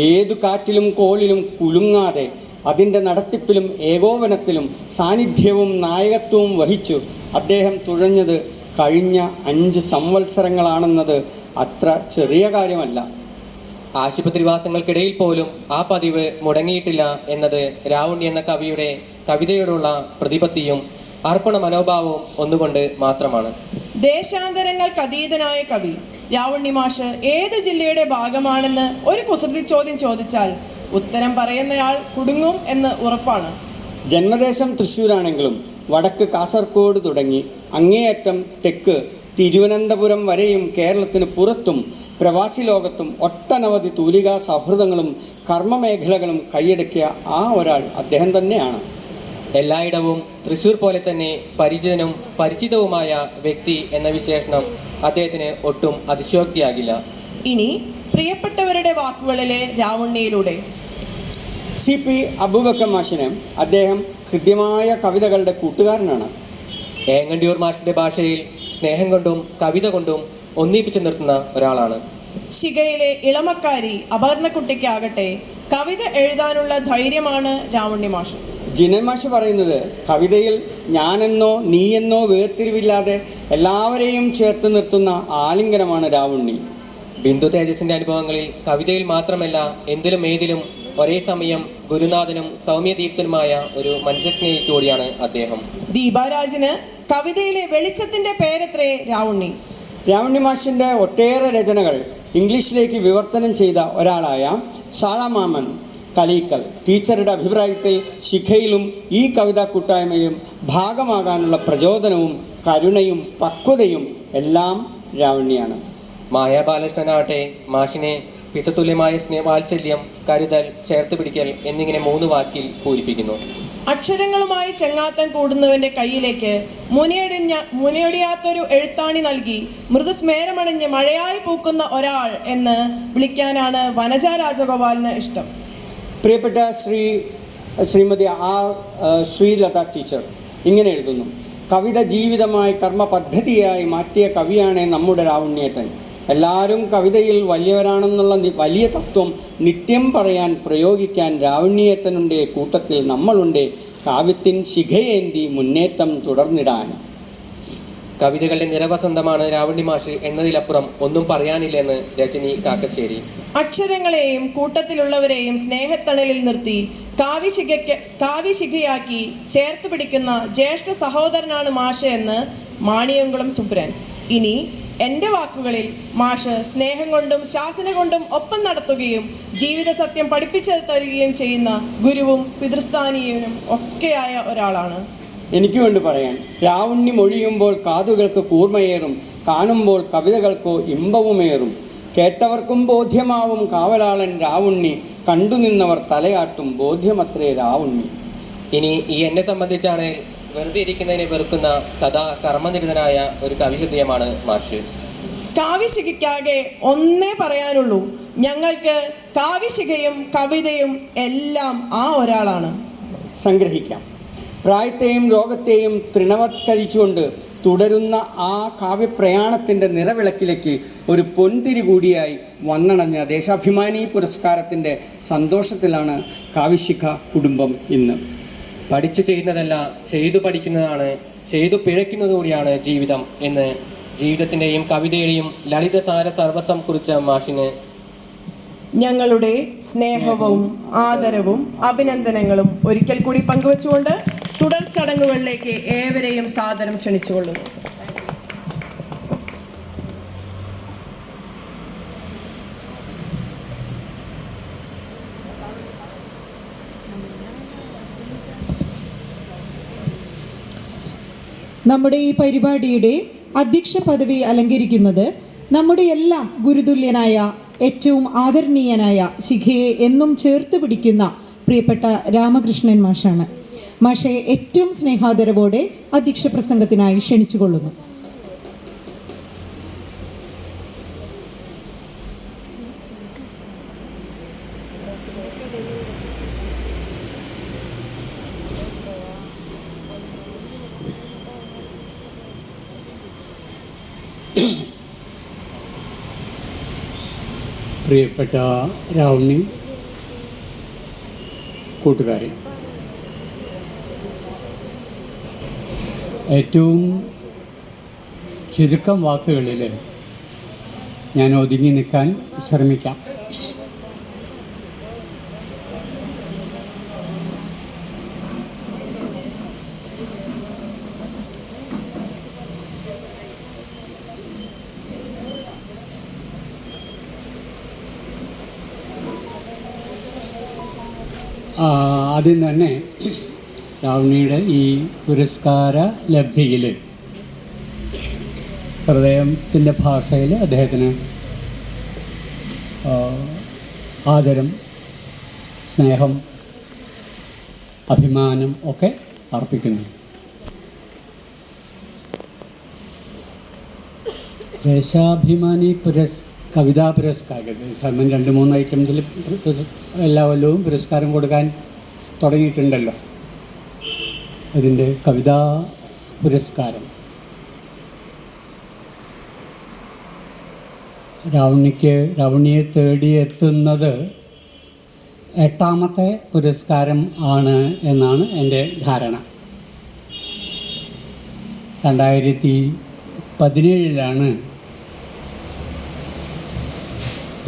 ഏതു കാറ്റിലും കോളിലും കുലുങ്ങാതെ അതിൻ്റെ നടത്തിപ്പിലും ഏകോപനത്തിലും സാന്നിധ്യവും നായകത്വവും വഹിച്ചു അദ്ദേഹം തുഴഞ്ഞത് കഴിഞ്ഞ 5 സംവത്സരങ്ങളാണെന്നത് അത്ര ചെറിയ കാര്യമല്ല. ആശുപത്രിവാസങ്ങൾക്കിടയിൽ പോലും ആ പതിവ് മുടങ്ങിയിട്ടില്ല എന്നത് രാവുണ്ണി എന്ന കവിയുടെ കവിതയോടുള്ള പ്രതിപത്തിയും അർപ്പണ മനോഭാവവും ഒന്നുകൊണ്ട് മാത്രമാണ്. ദേശാന്തരങ്ങൾക്ക് അതീതനായ കവി രാവുണ്ണി മാഷ് ഏത് ജില്ലയുടെ ഭാഗമാണെന്ന് ഒരു കുസൃതി ചോദ്യം ചോദിച്ചാൽ ഉത്തരം പറയുന്നയാൾ കുടുങ്ങും എന്ന് ഉറപ്പാണ്. ജന്മദേശം തൃശ്ശൂരാണെങ്കിലും വടക്ക് കാസർഗോഡ് തുടങ്ങി അങ്ങേയറ്റം തെക്ക് തിരുവനന്തപുരം വരെയും കേരളത്തിന് പുറത്തും പ്രവാസി ലോകത്തും ഒട്ടനവധി തൂലികാ സൗഹൃദങ്ങളും കർമ്മമേഖലകളും കൈയടക്കിയ ആ ഒരാൾ അദ്ദേഹം തന്നെയാണ്. എല്ലായിടവും തൃശ്ശൂർ പോലെ തന്നെ പരിചിതനും പരിചിതവുമായ വ്യക്തി എന്ന വിശേഷണം അദ്ദേഹത്തിന് ഒട്ടും അതിശയോക്തിയാകില്ല. ഇനി പ്രിയപ്പെട്ടവരുടെ വാക്കുകളിലെ രാവുണ്ണിയിലൂടെ CP അബൂബക്കർ മാഷിന് അദ്ദേഹം ഹൃദ്യമായ കവിതകളുടെ കൂട്ടുകാരനാണ്. ഏങ്ങണ്ടിയൂർ മാഷിന്റെ ഭാഷയിൽ സ്നേഹം കൊണ്ടും കവിത കൊണ്ടും ഒന്നിപ്പിച്ചു നിർത്തുന്ന ഒരാളാണ്. ശിഖയിലെ ഇളമക്കാരി അപർണക്കുട്ടിക്കാകട്ടെ കവിത എഴുതാനുള്ള ധൈര്യമാണ് രാവുണ്ണി മാഷ്. ജിനൻ മാഷ് പറയുന്നത് കവിതയിൽ ഞാനെന്നോ നീയെന്നോ വേർതിരിവില്ലാതെ എല്ലാവരെയും ചേർത്ത് നിർത്തുന്ന ആലിംഗനമാണ് രാവുണ്ണി. ബിന്ദു തേജസിന്റെ അനുഭവങ്ങളിൽ കവിതയിൽ മാത്രമല്ല എന്തിലും ഏതിലും ഒരേ സമയം ഗുരുനാഥനും സൗമ്യദീപ്തനുമായ ഒരു മനുഷ്യസ്നേഹി കൂടിയാണ് അദ്ദേഹം. ദീപാരാജിന് കവിതയിലെ വെളിച്ചത്തിന്റെ പേരത്രേ രാവുണ്ണി. രാവുണ്ണി മാഷിൻ്റെ ഒട്ടേറെ രചനകൾ ഇംഗ്ലീഷിലേക്ക് വിവർത്തനം ചെയ്ത ഒരാളായ ശാലാമാമൻ കലീക്കൽ ടീച്ചറുടെ അഭിപ്രായത്തിൽ ശിഖയിലും ഈ കവിതാ കൂട്ടായ്മയും ഭാഗമാകാനുള്ള പ്രചോദനവും കരുണയും പക്വതയും എല്ലാം രാവുണ്ണിയാണ്. മായാ ബാലകൃഷ്ണനാവട്ടെ മാഷിനെ പിതതുല്യമായ സ്നേഹവാത്സല്യം, കരുതൽ, ചേർത്ത് പിടിക്കൽ എന്നിങ്ങനെ 3 വാക്കിൽ പൂരിപ്പിക്കുന്നു. അക്ഷരങ്ങളുമായി ചെങ്ങാത്തം കൂടുന്നവന്റെ കയ്യിലേക്ക് മുനയൊടിയാത്തൊരു എഴുത്താണി നൽകി മൃദുസ്മേരമണിഞ്ഞ് മഴയായി പൂക്കുന്ന ഒരാൾ എന്ന് വിളിക്കാനാണ് വനജ രാജഗോപാലിന് ഇഷ്ടം. പ്രിയപ്പെട്ട ശ്രീമതി ശ്രീലത ടീച്ചർ ഇങ്ങനെ എഴുതുന്നു: കവിത ജീവിതമായി കർമ്മ പദ്ധതിയായി മാറ്റിയ കവിയാണ് നമ്മുടെ രാവുണ്ണിയേട്ടൻ. എല്ലാവരും കവിതയിൽ വലിയവരാണെന്നുള്ള വലിയ തത്വം നിത്യം പറയാൻ പ്രയോഗിക്കാൻ രാവുണ്ണിയേട്ടനുണ്ട്. കൂട്ടത്തിൽ നമ്മളുണ്ട്. കാവ്യത്തിൻ ശിഖയേന്തി മുന്നേറ്റം തുടർന്നിടാൻ. കവിതകളുടെ നിറവസന്തമാണ് രാവുണ്ണി മാഷ് എന്നതിലപ്പുറം ഒന്നും പറയാനില്ലെന്ന് രജനി കാക്കശ്ശേരി. അക്ഷരങ്ങളെയും കൂട്ടത്തിലുള്ളവരെയും സ്നേഹത്തണലിൽ നിർത്തി കാവ്യശിഖയാക്കി ചേർത്ത് പിടിക്കുന്ന ജ്യേഷ്ഠ സഹോദരനാണ് മാഷ് എന്ന് മാണിയംകുളം സുബ്രൻ. ഇനി എൻ്റെ വാക്കുകളിൽ മാഷ് സ്നേഹം കൊണ്ടും ശാസന കൊണ്ടും ഒപ്പം നടത്തുകയും ജീവിത സത്യം പഠിപ്പിച്ചു തരികയും ചെയ്യുന്ന ഗുരുവും പിതൃസ്ഥാനീയനും ഒക്കെയായ ഒരാളാണ്. എനിക്ക് വേണ്ടി പറയാൻ, രാവുണ്ണി മൊഴിയുമ്പോൾ കാതുകൾക്ക് കൂർമ്മയേറും, കാണുമ്പോൾ കവിതകൾക്കോ ഇമ്പവുമേറും. കേട്ടവർക്കും ബോധ്യമാവും കാവലാളൻ രാവുണ്ണി, കണ്ടുനിന്നവർ തലയാട്ടും ബോധ്യമത്രേ രാവുണ്ണി. ഇനി എന്നെ സംബന്ധിച്ചാണെങ്കിൽ വെറുതെ ഇരിക്കുന്നതിനെ വെറുക്കുന്ന സദാ കർമ്മനിരതനായ ഒരു കവിഹൃദയമാണ് മാഷ്. കാവ്യശിഖയ്ക്കാകെ ഒന്നേ പറയാനുള്ളൂ: ഞങ്ങൾക്ക് കാവ്യശിഖയും കവിതയും എല്ലാം ആ ഒരാളാണ്. സംഗ്രഹിക്കാം. പ്രായത്തെയും ലോകത്തെയും തൃണവത്കരിച്ചുകൊണ്ട് തുടരുന്ന ആ കാവ്യപ്രയാണത്തിൻ്റെ നിറവിളക്കിലേക്ക് ഒരു പൊൻതിരി കൂടിയായി വന്നണഞ്ഞ ദേശാഭിമാനി പുരസ്കാരത്തിൻ്റെ സന്തോഷത്തിലാണ് കാവ്യശിഖ കുടുംബം ഇന്ന്. പഠിച്ചു ചെയ്യുന്നതല്ല ചെയ്തു പഠിക്കുന്നതാണ്, ചെയ്തു പിഴയ്ക്കുന്നതുകൂടിയാണ് ജീവിതം എന്ന് ജീവിതത്തിൻ്റെയും കവിതയുടെയും ലളിതസാര സർവസ്വം കുറിച്ച മാഷിന് ഞങ്ങളുടെ സ്നേഹവും ആദരവും അഭിനന്ദനങ്ങളും ഒരിക്കൽ കൂടി പങ്കുവച്ചുകൊണ്ട് തുടർ ചടങ്ങുകളിലേക്ക് ഏവരെയും സാദരം ക്ഷണിച്ചുകൊള്ളുന്നു. നമ്മുടെ ഈ പരിപാടിയുടെ അധ്യക്ഷ പദവി അലങ്കരിക്കുന്നത് നമ്മുടെ എല്ലാം ഗുരുതുല്യനായ ഏറ്റവും ആദരണീയനായ ശിഖയെ എന്നും ചേർത്ത് പിടിക്കുന്ന പ്രിയപ്പെട്ട രാമകൃഷ്ണൻ മാഷാണ്. മാഷെ ഏറ്റവും സ്നേഹാദരവോടെ അധ്യക്ഷ പ്രസംഗത്തിനായി ക്ഷണിച്ചുകൊള്ളുന്നു. പ്രിയപ്പെട്ട രാവുണ്ണി കൂട്ടുകാരെ, ഏറ്റവും ചുരുക്കം വാക്കുകളിൽ ഞാൻ ഒതുങ്ങി നിൽക്കാൻ ശ്രമിക്കാം. ആദ്യം തന്നെ രാവണിയുടെ ഈ പുരസ്കാര ലബ്ധിയിൽ ഹൃദയത്തിൻ്റെ ഭാഷയിൽ അദ്ദേഹത്തിന് ആദരം, സ്നേഹം, അഭിമാനം ഒക്കെ അർപ്പിക്കുന്നു. ദേശാഭിമാനി കവിതാ പുരസ്കാരം, ദേശാഭിമാനി 2-3 ഐറ്റംസിൽ എല്ലാ കൊല്ലവും പുരസ്കാരം കൊടുക്കാൻ തുടങ്ങിയിട്ടുണ്ടല്ലോ. അതിൻ്റെ കവിതാ പുരസ്കാരം രാവണിയെ തേടിയെത്തുന്നത് 8ാമത്തെ പുരസ്കാരം ആണ് എന്നാണ് എൻ്റെ ധാരണ. 2017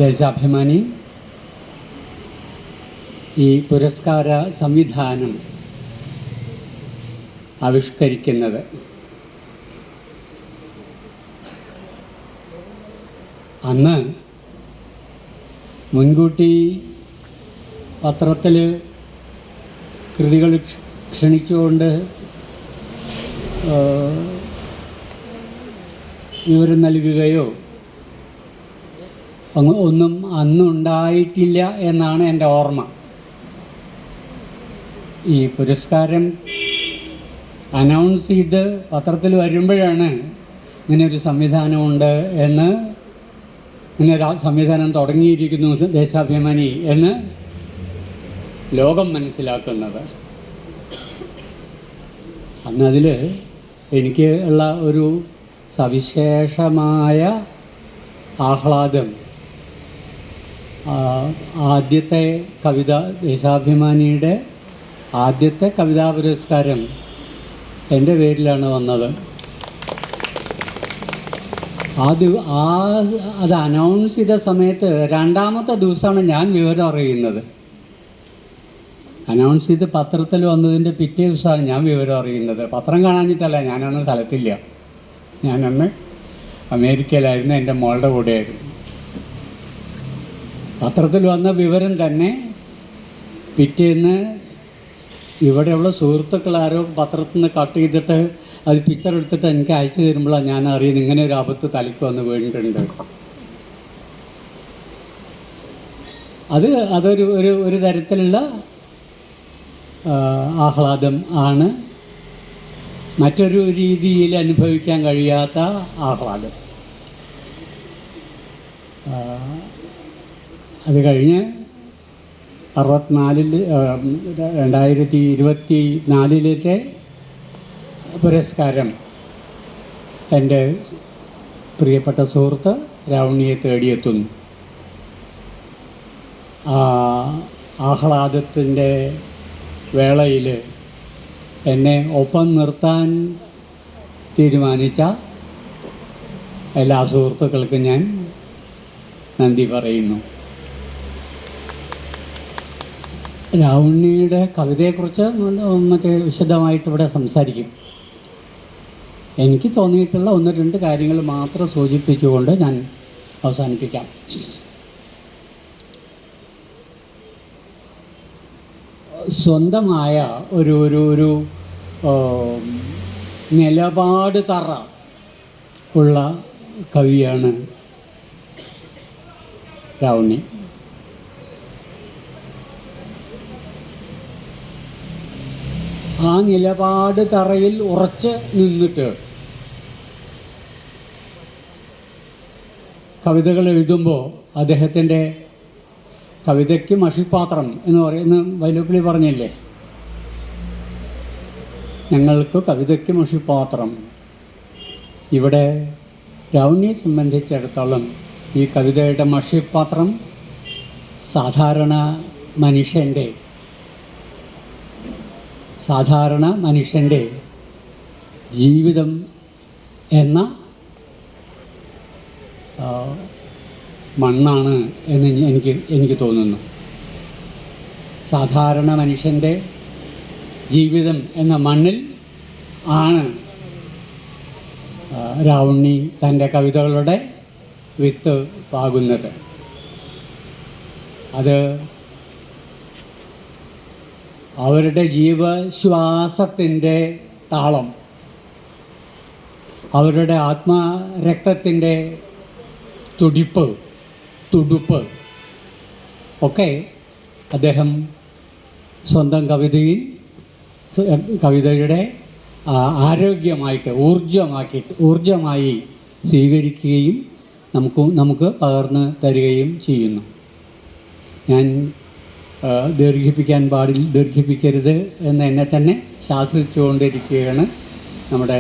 ദേശാഭിമാനി ഈ പുരസ്കാര സംവിധാനം ആവിഷ്കരിക്കുന്നത്. അന്ന് മുൻകൂട്ടി പത്രത്തിൽ കൃതികൾ ക്ഷണിച്ചുകൊണ്ട് വിവരം നൽകുകയോ ഒന്നും അന്നുണ്ടായിട്ടില്ല എന്നാണ് എൻ്റെ ഓർമ്മ. ഈ പുരസ്കാരം അനൗൺസ് ചെയ്ത് പത്രത്തിൽ വരുമ്പോഴാണ് ഇങ്ങനെയൊരു സംവിധാനമുണ്ട് എന്ന്, ഇങ്ങനെ സംവിധാനം തുടങ്ങിയിരിക്കുന്നു ദേശാഭിമാനി എന്ന് ലോകം മനസ്സിലാക്കുന്നത്. അന്നതിൽ എനിക്ക് ഉള്ള ഒരു സവിശേഷമായ ആഹ്ലാദം, ആദ്യത്തെ ദേശാഭിമാനിയുടെ ആദ്യത്തെ കവിതാ പുരസ്കാരം എൻ്റെ പേരിലാണ് വന്നത്. അത് അനൗൺസ് ചെയ്ത സമയത്ത് 2ാമത്തെ ദിവസമാണ് ഞാൻ വിവരം അറിയുന്നത്. അനൗൺസ് ചെയ്ത് പത്രത്തിൽ വന്നതിൻ്റെ പിറ്റേ ദിവസമാണ് ഞാൻ വിവരം അറിയുന്നത്. പത്രം കാണാഞ്ഞിട്ടല്ല, ഞാനന്ന് സ്ഥലത്തില്ല. ഞാനന്ന് അമേരിക്കയിലായിരുന്നു, എൻ്റെ മോളുടെ കൂടെയായിരുന്നു. പത്രത്തിൽ വന്ന വിവരം തന്നെ പിറ്റേന്ന് ഇവിടെയുള്ള സുഹൃത്തുക്കളാരോ പത്രത്തിൽ നിന്ന് കട്ട് ചെയ്തിട്ട് അത് പിക്ചർ എടുത്തിട്ട് എനിക്ക് അയച്ചു തരുമ്പോഴാണ് ഞാൻ അറിയുന്നത് ഇങ്ങനെ ഒരു ആപത്ത് തലയ്ക്ക് വന്ന് വീണിട്ടുണ്ട്. അതൊരു ഒരു തരത്തിലുള്ള ആഹ്ലാദം ആണ്, മറ്റൊരു രീതിയിൽ അനുഭവിക്കാൻ കഴിയാത്ത ആഹ്ലാദം. അത് കഴിഞ്ഞ് 2024 പുരസ്കാരം എൻ്റെ പ്രിയപ്പെട്ട സുഹൃത്ത് രാവണിയെ തേടിയെത്തുന്നു. ആഹ്ലാദത്തിൻ്റെ വേളയിൽ എന്നെ ഒപ്പം നിർത്താൻ തീരുമാനിച്ച എല്ലാ സുഹൃത്തുക്കൾക്കും ഞാൻ നന്ദി പറയുന്നു. രാവണിയുടെ കവിതയെക്കുറിച്ച് വിശദമായിട്ട് ഇവിടെ സംസാരിക്കും. എനിക്ക് തോന്നിയിട്ടുള്ള 1-2 കാര്യങ്ങൾ മാത്രം സൂചിപ്പിച്ചുകൊണ്ട് ഞാൻ അവസാനിപ്പിക്കാം. സ്വന്തമായ ഒരു നിലപാട് തറ ഉള്ള കവിയാണ് രാവണി. ആ നിലപാട് തറയിൽ ഉറച്ച് നിന്നിട്ട് കവിതകൾ എഴുതുമ്പോൾ അദ്ദേഹത്തിൻ്റെ കവിതയ്ക്ക് മഷിപ്പാത്രം എന്ന് പറയുന്ന വൈലോപ്പിള്ളി പറഞ്ഞില്ലേ, ഞങ്ങൾക്ക് കവിതയ്ക്ക് മഷിപ്പാത്രം. ഇവിടെ രാവണിയെ സംബന്ധിച്ചിടത്തോളം ഈ കവിതയുടെ മഷിപ്പാത്രം സാധാരണ മനുഷ്യൻ്റെ ജീവിതം എന്ന മണ്ണാണ് എന്ന് എനിക്ക് തോന്നുന്നു. സാധാരണ മനുഷ്യൻ്റെ ജീവിതം എന്ന മണ്ണിൽ ആണ് രാവണി തൻ്റെ കവിതകളുടെ വിത്ത് പാകുന്നത്. അത് അവരുടെ ജീവശ്വാസത്തിൻ്റെ താളം, അവരുടെ ആത്മരക്തത്തിൻ്റെ തുടുപ്പ് ഒക്കെ അദ്ദേഹം സ്വന്തം കവിതയുടെ ആരോഗ്യമായിട്ട് ഊർജമായി സ്വീകരിക്കുകയും നമുക്ക് പകർന്ന് തരികയും ചെയ്യുന്നു. ഞാൻ ദീർഘിപ്പിക്കരുത് എന്ന് എന്നെ തന്നെ ശാസിച്ചുകൊണ്ടിരിക്കുകയാണ്. നമ്മുടെ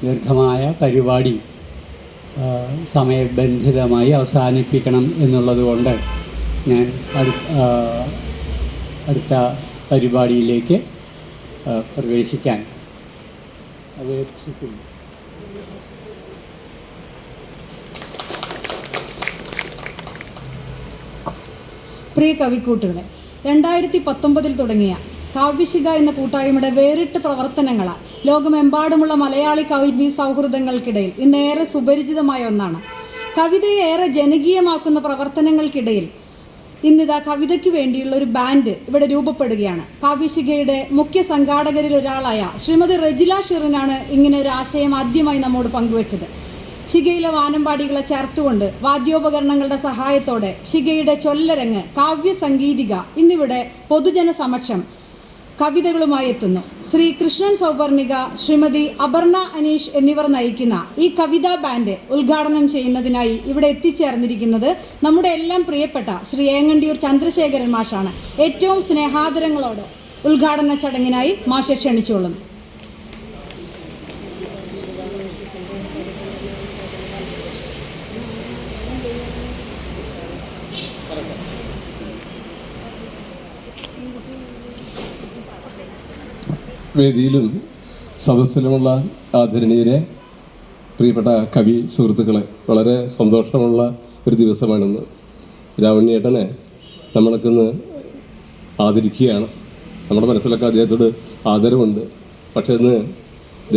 ദീർഘമായ പരിപാടി സമയബന്ധിതമായി അവസാനിപ്പിക്കണം എന്നുള്ളതുകൊണ്ട് ഞാൻ അടുത്ത പരിപാടിയിലേക്ക് പ്രവേശിക്കാൻ അപേക്ഷിക്കുന്നു. പ്രിയ കവിക്കൂട്ടുകളെ, 2019 തുടങ്ങിയ കാവ്യശിഖ എന്ന കൂട്ടായ്മയുടെ വേറിട്ട പ്രവർത്തനങ്ങളാൽ ലോകമെമ്പാടുമുള്ള മലയാളി കവി സൗഹൃദങ്ങൾക്കിടയിൽ ഇന്നേറെ സുപരിചിതമായ ഒന്നാണ്. കവിതയെ ഏറെ ജനകീയമാക്കുന്ന പ്രവർത്തനങ്ങൾക്കിടയിൽ ഇന്നിതാ കവിതയ്ക്ക് വേണ്ടിയുള്ള ഒരു ബാൻഡ് ഇവിടെ രൂപപ്പെടുകയാണ്. കാവ്യശിഖയുടെ മുഖ്യ സംഘാടകരിൽ ഒരാളായ ശ്രീമതി റെജില ഷിറിനാണ് ഇങ്ങനെ ഒരു ആശയം ആദ്യമായി നമ്മോട് പങ്കുവച്ചത്. ശിഖയിലെ വാനമ്പാടികളെ ചേർത്തുകൊണ്ട് വാദ്യോപകരണങ്ങളുടെ സഹായത്തോടെ ശിഖയുടെ ചൊല്ലരങ്ങ്, കാവ്യസംഗീതിക ഇന്നിവിടെ പൊതുജന സമക്ഷം കവിതകളുമായി എത്തുന്നു. ശ്രീ കൃഷ്ണൻ സൗവർണിക, ശ്രീമതി അപർണ അനീഷ് എന്നിവർ നയിക്കുന്ന ഈ കവിതാ ബാൻഡ് ഉദ്ഘാടനം ചെയ്യുന്നതിനായി ഇവിടെ എത്തിച്ചേർന്നിരിക്കുന്നത് നമ്മുടെ എല്ലാം പ്രിയപ്പെട്ട ശ്രീ ഏങ്ങണ്ടിയൂർ ചന്ദ്രശേഖരൻ മാഷാണ്. ഏറ്റവും സ്നേഹാദരങ്ങളോട് ഉദ്ഘാടന ചടങ്ങിനായി മാഷെ ക്ഷണിച്ചോളുന്നു. വേദിയിലും സദസ്സിലുമുള്ള ആദരണീയരെ, പ്രിയപ്പെട്ട കവി സുഹൃത്തുക്കളെ, വളരെ സന്തോഷമുള്ള ഒരു ദിവസമാണിന്ന്. രാവണ്യേട്ടനെ നമ്മൾക്കിന്ന് ആദരിക്കുകയാണ്. നമ്മുടെ മനസ്സിലൊക്കെ അദ്ദേഹത്തോട് ആദരവുണ്ട്. പക്ഷേ ഇന്ന്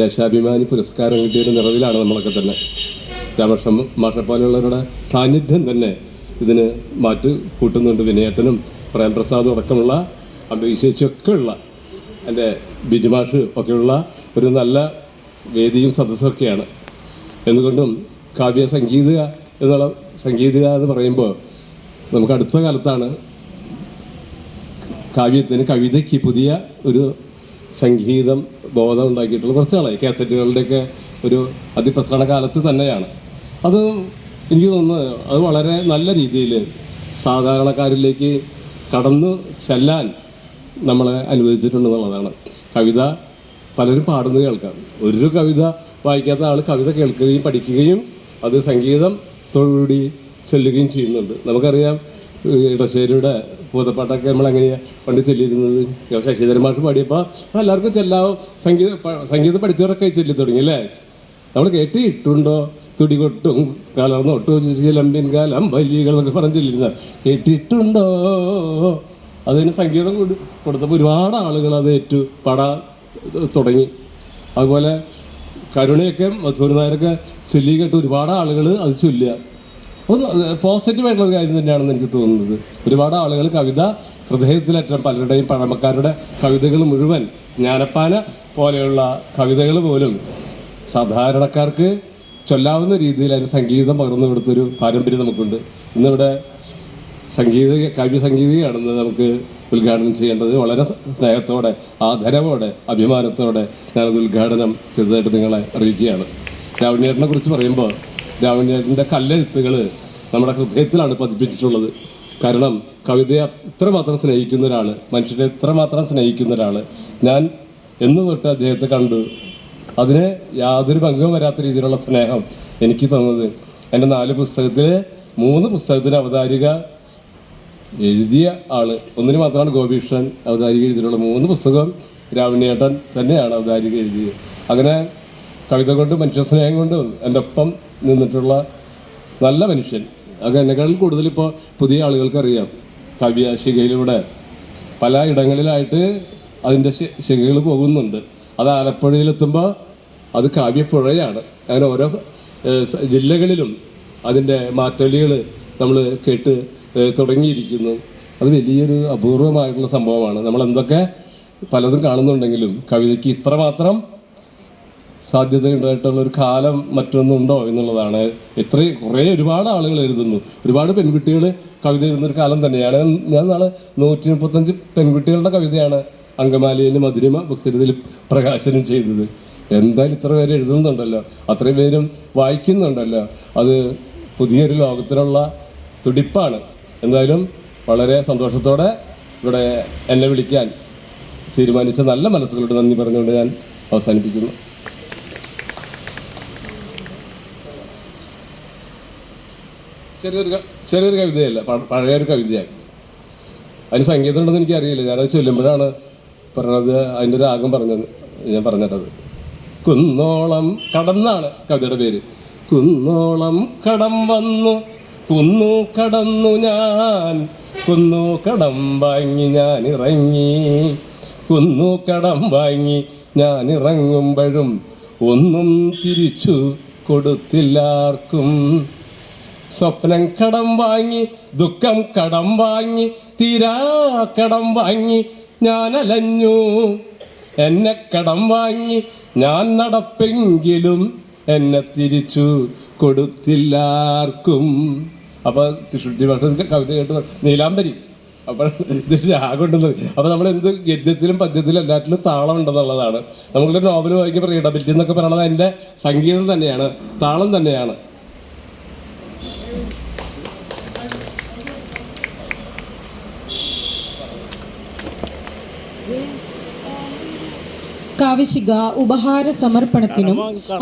ദേശാഭിമാനി പുരസ്കാരം കിട്ടിയൊരു നിറവിലാണ് നമ്മളൊക്കെ തന്നെ. രാമകൃഷ്ണൻ മാഷെപ്പോലെയുള്ളവരുടെ സാന്നിധ്യം തന്നെ ഇതിന് മാറ്റ് കൂട്ടുന്നുണ്ട്. വിനയേട്ടനും പ്രേംപ്രസാദും അടക്കമുള്ള അംബീശേച്ചിയൊക്കെ ഉള്ള എൻ്റെ ബിജുമാഷ് ഒക്കെയുള്ള ഒരു നല്ല വേദിയും സദസ്സൊക്കെയാണ്. എന്തുകൊണ്ടും സംഗീതിക എന്ന് പറയുമ്പോൾ നമുക്ക് അടുത്ത കാലത്താണ് കവിതയ്ക്ക് പുതിയ ഒരു സംഗീതം ബോധം ഉണ്ടാക്കിയിട്ടുള്ള കുറച്ച് നാളായി. കാസറ്റുകളുടെയൊക്കെ ഒരു അതിപ്രസരണ കാലത്ത് തന്നെയാണ് അത്. എനിക്ക് തോന്നുന്നത് അത് വളരെ നല്ല രീതിയിൽ സാധാരണക്കാരിലേക്ക് കടന്നു ചെല്ലാൻ നമ്മളെ അനുവദിച്ചിട്ടുണ്ടെന്നുള്ളതാണ്. കവിത പലരും പാടുന്നത് കേൾക്കാം. ഒരു കവിത വായിക്കാത്ത ആൾ കവിത കേൾക്കുകയും പഠിക്കുകയും അത് സംഗീതത്തോടുകൂടി ചൊല്ലുകയും ചെയ്യുന്നുണ്ട്. നമുക്കറിയാം ഇടശ്ശേരിയുടെ ഭൂതപ്പാട്ടൊക്കെ നമ്മളെങ്ങനെയാണ് പണ്ട് ചൊല്ലിയിരുന്നത്. ശശിധരന്മാർക്ക് പാടിയപ്പോൾ എല്ലാവർക്കും ചെല്ലാവും. സംഗീതം പഠിച്ചവരൊക്കെ ചൊല്ലി തുടങ്ങി അല്ലേ? നമ്മൾ കേട്ടിട്ടുണ്ടോ? തുടികൊട്ടും കലർന്നൊട്ടും ചിലമ്പിൻ കലമ്പലികൾ എന്നൊക്കെ പറഞ്ഞ് ചൊല്ലിയിരുന്ന കേട്ടിട്ടുണ്ടോ? അതിന് സംഗീതം കൊടുത്തപ്പോൾ ഒരുപാട് ആളുകൾ അത് പാടാൻ തുടങ്ങി. അതുപോലെ കരുണയൊക്കെ സൂര്യനായരൊക്കെ ചൊല്ലി കേട്ട് ഒരുപാട് ആളുകൾ അത് ചൊല്ലുക. അപ്പോൾ പോസിറ്റീവായിട്ടുള്ളൊരു കാര്യം തന്നെയാണെന്ന് എനിക്ക് തോന്നുന്നത്. ഒരുപാട് ആളുകൾ കവിത ഹൃദയത്തിലേറ്റം പലരുടെയും പഴമക്കാരുടെ കവിതകൾ മുഴുവൻ, ജ്ഞാനപ്പാന പോലെയുള്ള കവിതകൾ പോലും സാധാരണക്കാർക്ക് ചൊല്ലാവുന്ന രീതിയിൽ അതിന് സംഗീതം പകർന്നു കൊടുത്തൊരു പാരമ്പര്യം നമുക്കുണ്ട്. ഇന്നിവിടെ കാവ്യസംഗീതികയാണെന്ന് നമുക്ക് ഉദ്ഘാടനം ചെയ്യേണ്ടത്. വളരെ സ്നേഹത്തോടെ, ആദരവോടെ, അഭിമാനത്തോടെ ഞാനത് ഉദ്ഘാടനം ചെയ്തതായിട്ട് നിങ്ങളെ അറിയിക്കുകയാണ്. രാവണ്യേട്ടനെ കുറിച്ച് പറയുമ്പോൾ രാവണ്യേട്ടൻ്റെ കല്ലെഴുത്തുകൾ നമ്മുടെ ഹൃദയത്തിലാണ് പതിപ്പിച്ചിട്ടുള്ളത്. കാരണം കവിതയെ ഇത്രമാത്രം സ്നേഹിക്കുന്ന ഒരാൾ, മനുഷ്യനെ ഇത്രമാത്രം സ്നേഹിക്കുന്ന ഒരാൾ ഞാൻ എന്ന് തൊട്ട് അദ്ദേഹത്തെ കണ്ടു. അതിന് യാതൊരു ഭംഗവും വരാത്ത രീതിയിലുള്ള സ്നേഹം എനിക്ക് തന്നത് എൻ്റെ 4 പുസ്തകത്തിൽ 3 പുസ്തകത്തിന് അവതാരിക എഴുതിയ ആൾ. ഒന്നിന് മാത്രമാണ് ഗോപീഷ്ണൻ അവതാരിക എഴുതിയിട്ടുള്ള. 3 പുസ്തകം രാവണ്യേട്ടൻ തന്നെയാണ് അവതാരിക എഴുതിയത്. അങ്ങനെ കവിത കൊണ്ടും മനുഷ്യസ്നേഹം കൊണ്ടും എൻ്റെ ഒപ്പം നിന്നിട്ടുള്ള നല്ല മനുഷ്യൻ. അത് എന്നെക്കാളും കൂടുതൽ ഇപ്പോൾ പുതിയ ആളുകൾക്കറിയാം. ശിഖയിലൂടെ പല ഇടങ്ങളിലായിട്ട് അതിൻ്റെ ശിഖകൾ പോകുന്നുണ്ട്. അത് ആലപ്പുഴയിലെത്തുമ്പോൾ അത് കാവ്യപ്പുഴയാണ്. അങ്ങനെ ഓരോ ജില്ലകളിലും അതിൻ്റെ മാറ്റൊലികൾ നമ്മൾ കേട്ട് തുടങ്ങിയിരിക്കുന്നു. അത് വലിയൊരു അപൂർവമായിട്ടുള്ള സംഭവമാണ്. നമ്മൾ എന്തൊക്കെ പലതും കാണുന്നുണ്ടെങ്കിലും കവിതയ്ക്ക് ഇത്രമാത്രം സാധ്യതയുണ്ടായിട്ടുള്ളൊരു കാലം മറ്റൊന്നുണ്ടോ എന്നുള്ളതാണ്. ഒരുപാട് ആളുകൾ എഴുതുന്നു, ഒരുപാട് പെൺകുട്ടികൾ കവിത എഴുതുന്നൊരു കാലം തന്നെയാണ്. ഞാൻ നാളെ 135 പെൺകുട്ടികളുടെ കവിതയാണ് അങ്കമാലിയിൽ മധുരിമ ബുക്സിൽ പ്രകാശനം ചെയ്തത്. എന്തായാലും ഇത്ര പേര് എഴുതുന്നുണ്ടല്ലോ, അത്രയും പേരും വായിക്കുന്നുണ്ടല്ലോ, അത് പുതിയൊരു ലോകത്തിനുള്ള തുടിപ്പാണ്. എന്തായാലും വളരെ സന്തോഷത്തോടെ ഇവിടെ എന്നെ വിളിക്കാൻ തീരുമാനിച്ച നല്ല മനസ്സുകളോട് നന്ദി പറഞ്ഞുകൊണ്ട് ഞാൻ അവസാനിപ്പിക്കുന്നു. ചെറിയൊരു കവിതയല്ല, പഴയൊരു കവിതയാണ്. അതിന് സംഗീതം ഉണ്ടെന്ന് എനിക്കറിയില്ല. ഞാനത് ചൊല്ലുമ്പോഴാണ് പറഞ്ഞത്, അതിൻ്റെ രാഗം ഞാൻ പറഞ്ഞിട്ടത്. കുന്നോളം കടന്നാണ് കവിതയുടെ പേര്. കുന്നോളം കടം വന്നു കുന്നു കടന്നു ഞാൻ, കുന്നു കടം വാങ്ങി ഞാൻ ഇറങ്ങി, കുന്നു കടം വാങ്ങി ഞാൻ ഇറങ്ങുമ്പോഴും ഒന്നും തിരിച്ചു കൊടുത്തില്ലാർക്കും. സ്വപ്നം കടം വാങ്ങി ദുഃഖം കടം വാങ്ങി തീരാ കടം വാങ്ങി ഞാൻ അലഞ്ഞു, എന്നെ കടം വാങ്ങി ഞാൻ നടപ്പെങ്കിലും എന്നെ തിരിച്ചു കൊടുത്തില്ലാർക്കും. അപ്പോൾ കൃഷ്ണ ഭാഷ കവിത കേട്ട് നീലാംബരി, അപ്പോൾ ഇത് രാഗമുണ്ടെന്ന്. അപ്പോൾ നമ്മൾ എന്ത് ഗദ്യത്തിലും പദ്യത്തിലും എല്ലാറ്റിലും താളം ഉണ്ടെന്നുള്ളതാണ്. നമ്മളൊരു നോവൽ വായിക്കുമ്പോൾ റീഡബിലിറ്റി എന്നൊക്കെ പറയുന്നത് അതിൻ്റെ സംഗീതം തന്നെയാണ്, താളം തന്നെയാണ്. കാവിശിക ഉപഹാര സമർപ്പണത്തിനും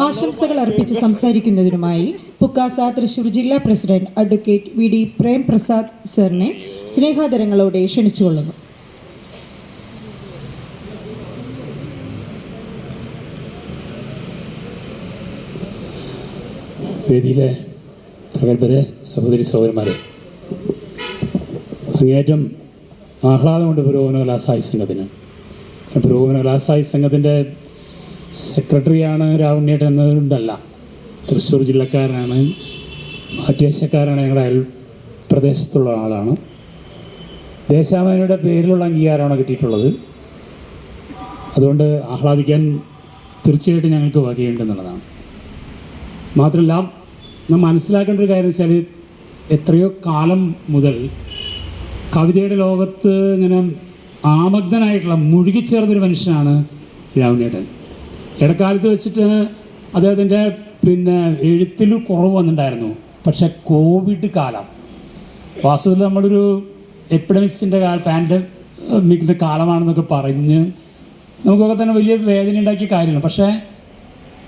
ആശംസകൾ അർപ്പിച്ച് സംസാരിക്കുന്നതിനുമായി പുക്കാസ തൃശൂർ ജില്ലാ പ്രസിഡന്റ് അഡ്വക്കേറ്റ് VD പ്രേംപ്രസാദ് സാറിനെ സ്നേഹാദരങ്ങളോടെ ക്ഷണിച്ചുകൊള്ളുന്നു. വേദിയിലെ പ്രഗത്ഭരെ, സഹോദരി സഹോദരന്മാരെ, അങ്ങേയറ്റം ആഹ്ലാദമുണ്ട് പുരോഗമന കലാസാഹിത്യ സംഘത്തിന്. പുരോഗമന കലാസാഹിത്യ സംഘത്തിൻ്റെ സെക്രട്ടറിയാണ് രാവണ്യേട്ടൻ എന്നതുകൊണ്ടല്ല, തൃശ്ശൂർ ജില്ലക്കാരനാണ്, മാറ്റിയേശക്കാരാണ്, ഞങ്ങളുടെ അയൽ പ്രദേശത്തുള്ള ആളാണ്. ദേശാഭിമാനിയുടെ പേരിലുള്ള അംഗീകാരമാണ് കിട്ടിയിട്ടുള്ളത്. അതുകൊണ്ട് ആഹ്ലാദിക്കാൻ തീർച്ചയായിട്ടും ഞങ്ങൾക്ക് വകയുണ്ടെന്നുള്ളതാണ്. മാത്രമല്ല, നാം മനസ്സിലാക്കേണ്ട ഒരു കാര്യം വെച്ചാൽ, എത്രയോ കാലം മുതൽ കവിതയുടെ ലോകത്ത് ഇങ്ങനെ ആമഗ്നനായിട്ടുള്ള മുഴുകിച്ചേർന്നൊരു മനുഷ്യനാണ് രാവണ്യേട്ടൻ. ഇടക്കാലത്ത് വെച്ചിട്ട് അദ്ദേഹത്തിൻ്റെ എഴുത്തിൽ കുറവ് വന്നിട്ടുണ്ടായിരുന്നു. പക്ഷേ കോവിഡ് കാലം വാസ്തവത്തിൽ നമ്മളൊരു എപ്പിഡമിക്സിൻ്റെ പാൻഡമിക്കിൻ്റെ കാലമാണെന്നൊക്കെ പറഞ്ഞ് നമുക്കൊക്കെ തന്നെ വലിയ വേദന ഉണ്ടാക്കിയ കാര്യമാണ്. പക്ഷേ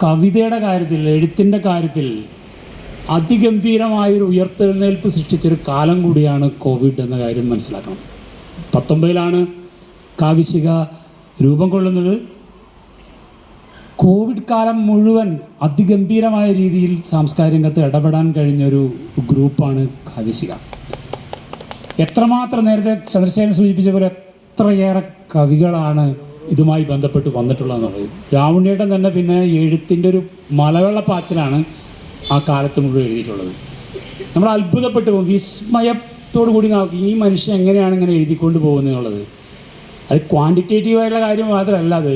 കവിതയുടെ കാര്യത്തിൽ, എഴുത്തിൻ്റെ കാര്യത്തിൽ അതിഗംഭീരമായൊരു ഉയർത്തെഴുന്നേൽപ്പ് സൃഷ്ടിച്ചൊരു കാലം കൂടിയാണ് കോവിഡ് എന്ന കാര്യം മനസ്സിലാക്കണം. 19 കാവിശിക രൂപം കൊള്ളുന്നത്. കോവിഡ് കാലം മുഴുവൻ അതിഗംഭീരമായ രീതിയിൽ സാംസ്കാരിക രംഗത്ത് ഇടപെടാൻ കഴിഞ്ഞൊരു ഗ്രൂപ്പാണ് കാവിശിക. എത്രമാത്രം, നേരത്തെ ചന്ദ്രശേഖരൻ സൂചിപ്പിച്ച പോലെ, എത്രയേറെ കവികളാണ് ഇതുമായി ബന്ധപ്പെട്ട് വന്നിട്ടുള്ളതെന്നുള്ളത്. രാവണ്യേട്ടൻ തന്നെ പിന്നെ എഴുത്തിൻ്റെ ഒരു മലവെള്ളപ്പാച്ചിലാണ് ആ കാലത്ത് മുഴുവൻ എഴുതിയിട്ടുള്ളത്. നമ്മൾ അത്ഭുതപ്പെട്ടു പോകും, വിസ്മയത്തോടു കൂടി നോക്കി ഈ മനുഷ്യൻ എങ്ങനെയാണ് ഇങ്ങനെ എഴുതിക്കൊണ്ട് പോകുന്നതെന്നുള്ളത്. അത് ക്വാണ്ടിറ്റേറ്റീവായിട്ടുള്ള കാര്യം മാത്രമല്ല, അത്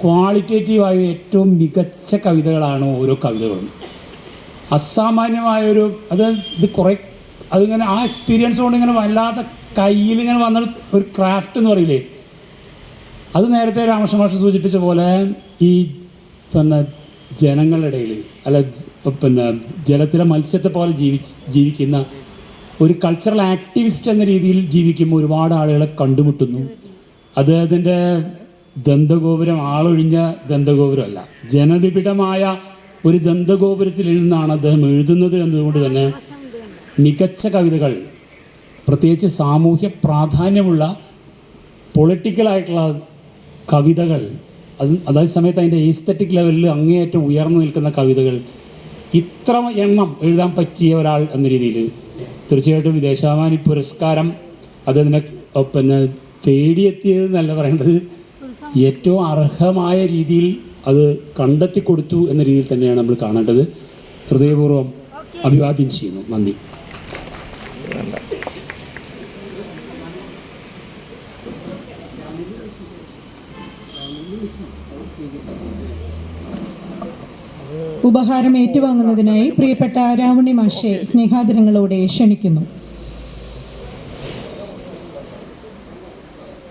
ക്വാളിറ്റേറ്റീവായ ഏറ്റവും മികച്ച കവിതകളാണ് ഓരോ കവിതകളും. അസാമാന്യമായൊരു ഇത് കുറേ അതിങ്ങനെ ആ എക്സ്പീരിയൻസ് കൊണ്ട് ഇങ്ങനെ വല്ലാത്ത കയ്യിലിങ്ങനെ വന്ന ഒരു ക്രാഫ്റ്റ് എന്ന് പറയില്ലേ, അത് നേരത്തെ രാമകൃഷ്ണ മാഷ് സൂചിപ്പിച്ച പോലെ ഈ ജനങ്ങളുടെ ഇടയിൽ, അല്ല ജലത്തിലെ മത്സ്യത്തെ പോലെ ജീവിക്കുന്ന ഒരു കൾച്ചറൽ ആക്ടിവിസ്റ്റ് എന്ന രീതിയിൽ ജീവിക്കുമ്പോൾ ഒരുപാട് ആളുകളെ കണ്ടുമുട്ടുന്നു. അദ്ദേഹത്തിൻ്റെ ദന്തഗോപുരം ആളൊഴിഞ്ഞ ദന്തഗോപുരമല്ല, ജനനിബിഡമായ ഒരു ദന്തഗോപുരത്തിൽ നിന്നാണ് അദ്ദേഹം എഴുതുന്നത് എന്നതുകൊണ്ട് തന്നെ മികച്ച കവിതകൾ, പ്രത്യേകിച്ച് സാമൂഹ്യ പ്രാധാന്യമുള്ള പൊളിറ്റിക്കലായിട്ടുള്ള കവിതകൾ, അതേ സമയത്ത് അതിൻ്റെ എസ്തെറ്റിക് ലെവലിൽ അങ്ങേയറ്റം ഉയർന്നു നിൽക്കുന്ന കവിതകൾ ഇത്ര എണ്ണം എഴുതാൻ പറ്റിയ ഒരാൾ എന്ന രീതിയിൽ തീർച്ചയായിട്ടും ദേശാഭിമാനി പുരസ്കാരം അദ്ദേഹത്തിനെ തേടിയെത്തിയത് എന്നല്ല പറയേണ്ടത്, ഏറ്റവും അർഹമായ രീതിയിൽ അത് കണ്ടെത്തി കൊടുത്തു എന്ന രീതിയിൽ തന്നെയാണ് നമ്മൾ കാണേണ്ടത്. ഹൃദയപൂർവ്വം അഭിവാദ്യം ചെയ്യുന്നു. നന്ദി. ഉപഹാരം ഏറ്റുവാങ്ങുന്നതിനായി പ്രിയപ്പെട്ട രാവണി മാഷെ സ്നേഹാദരങ്ങളോടെ ക്ഷണിക്കുന്നു.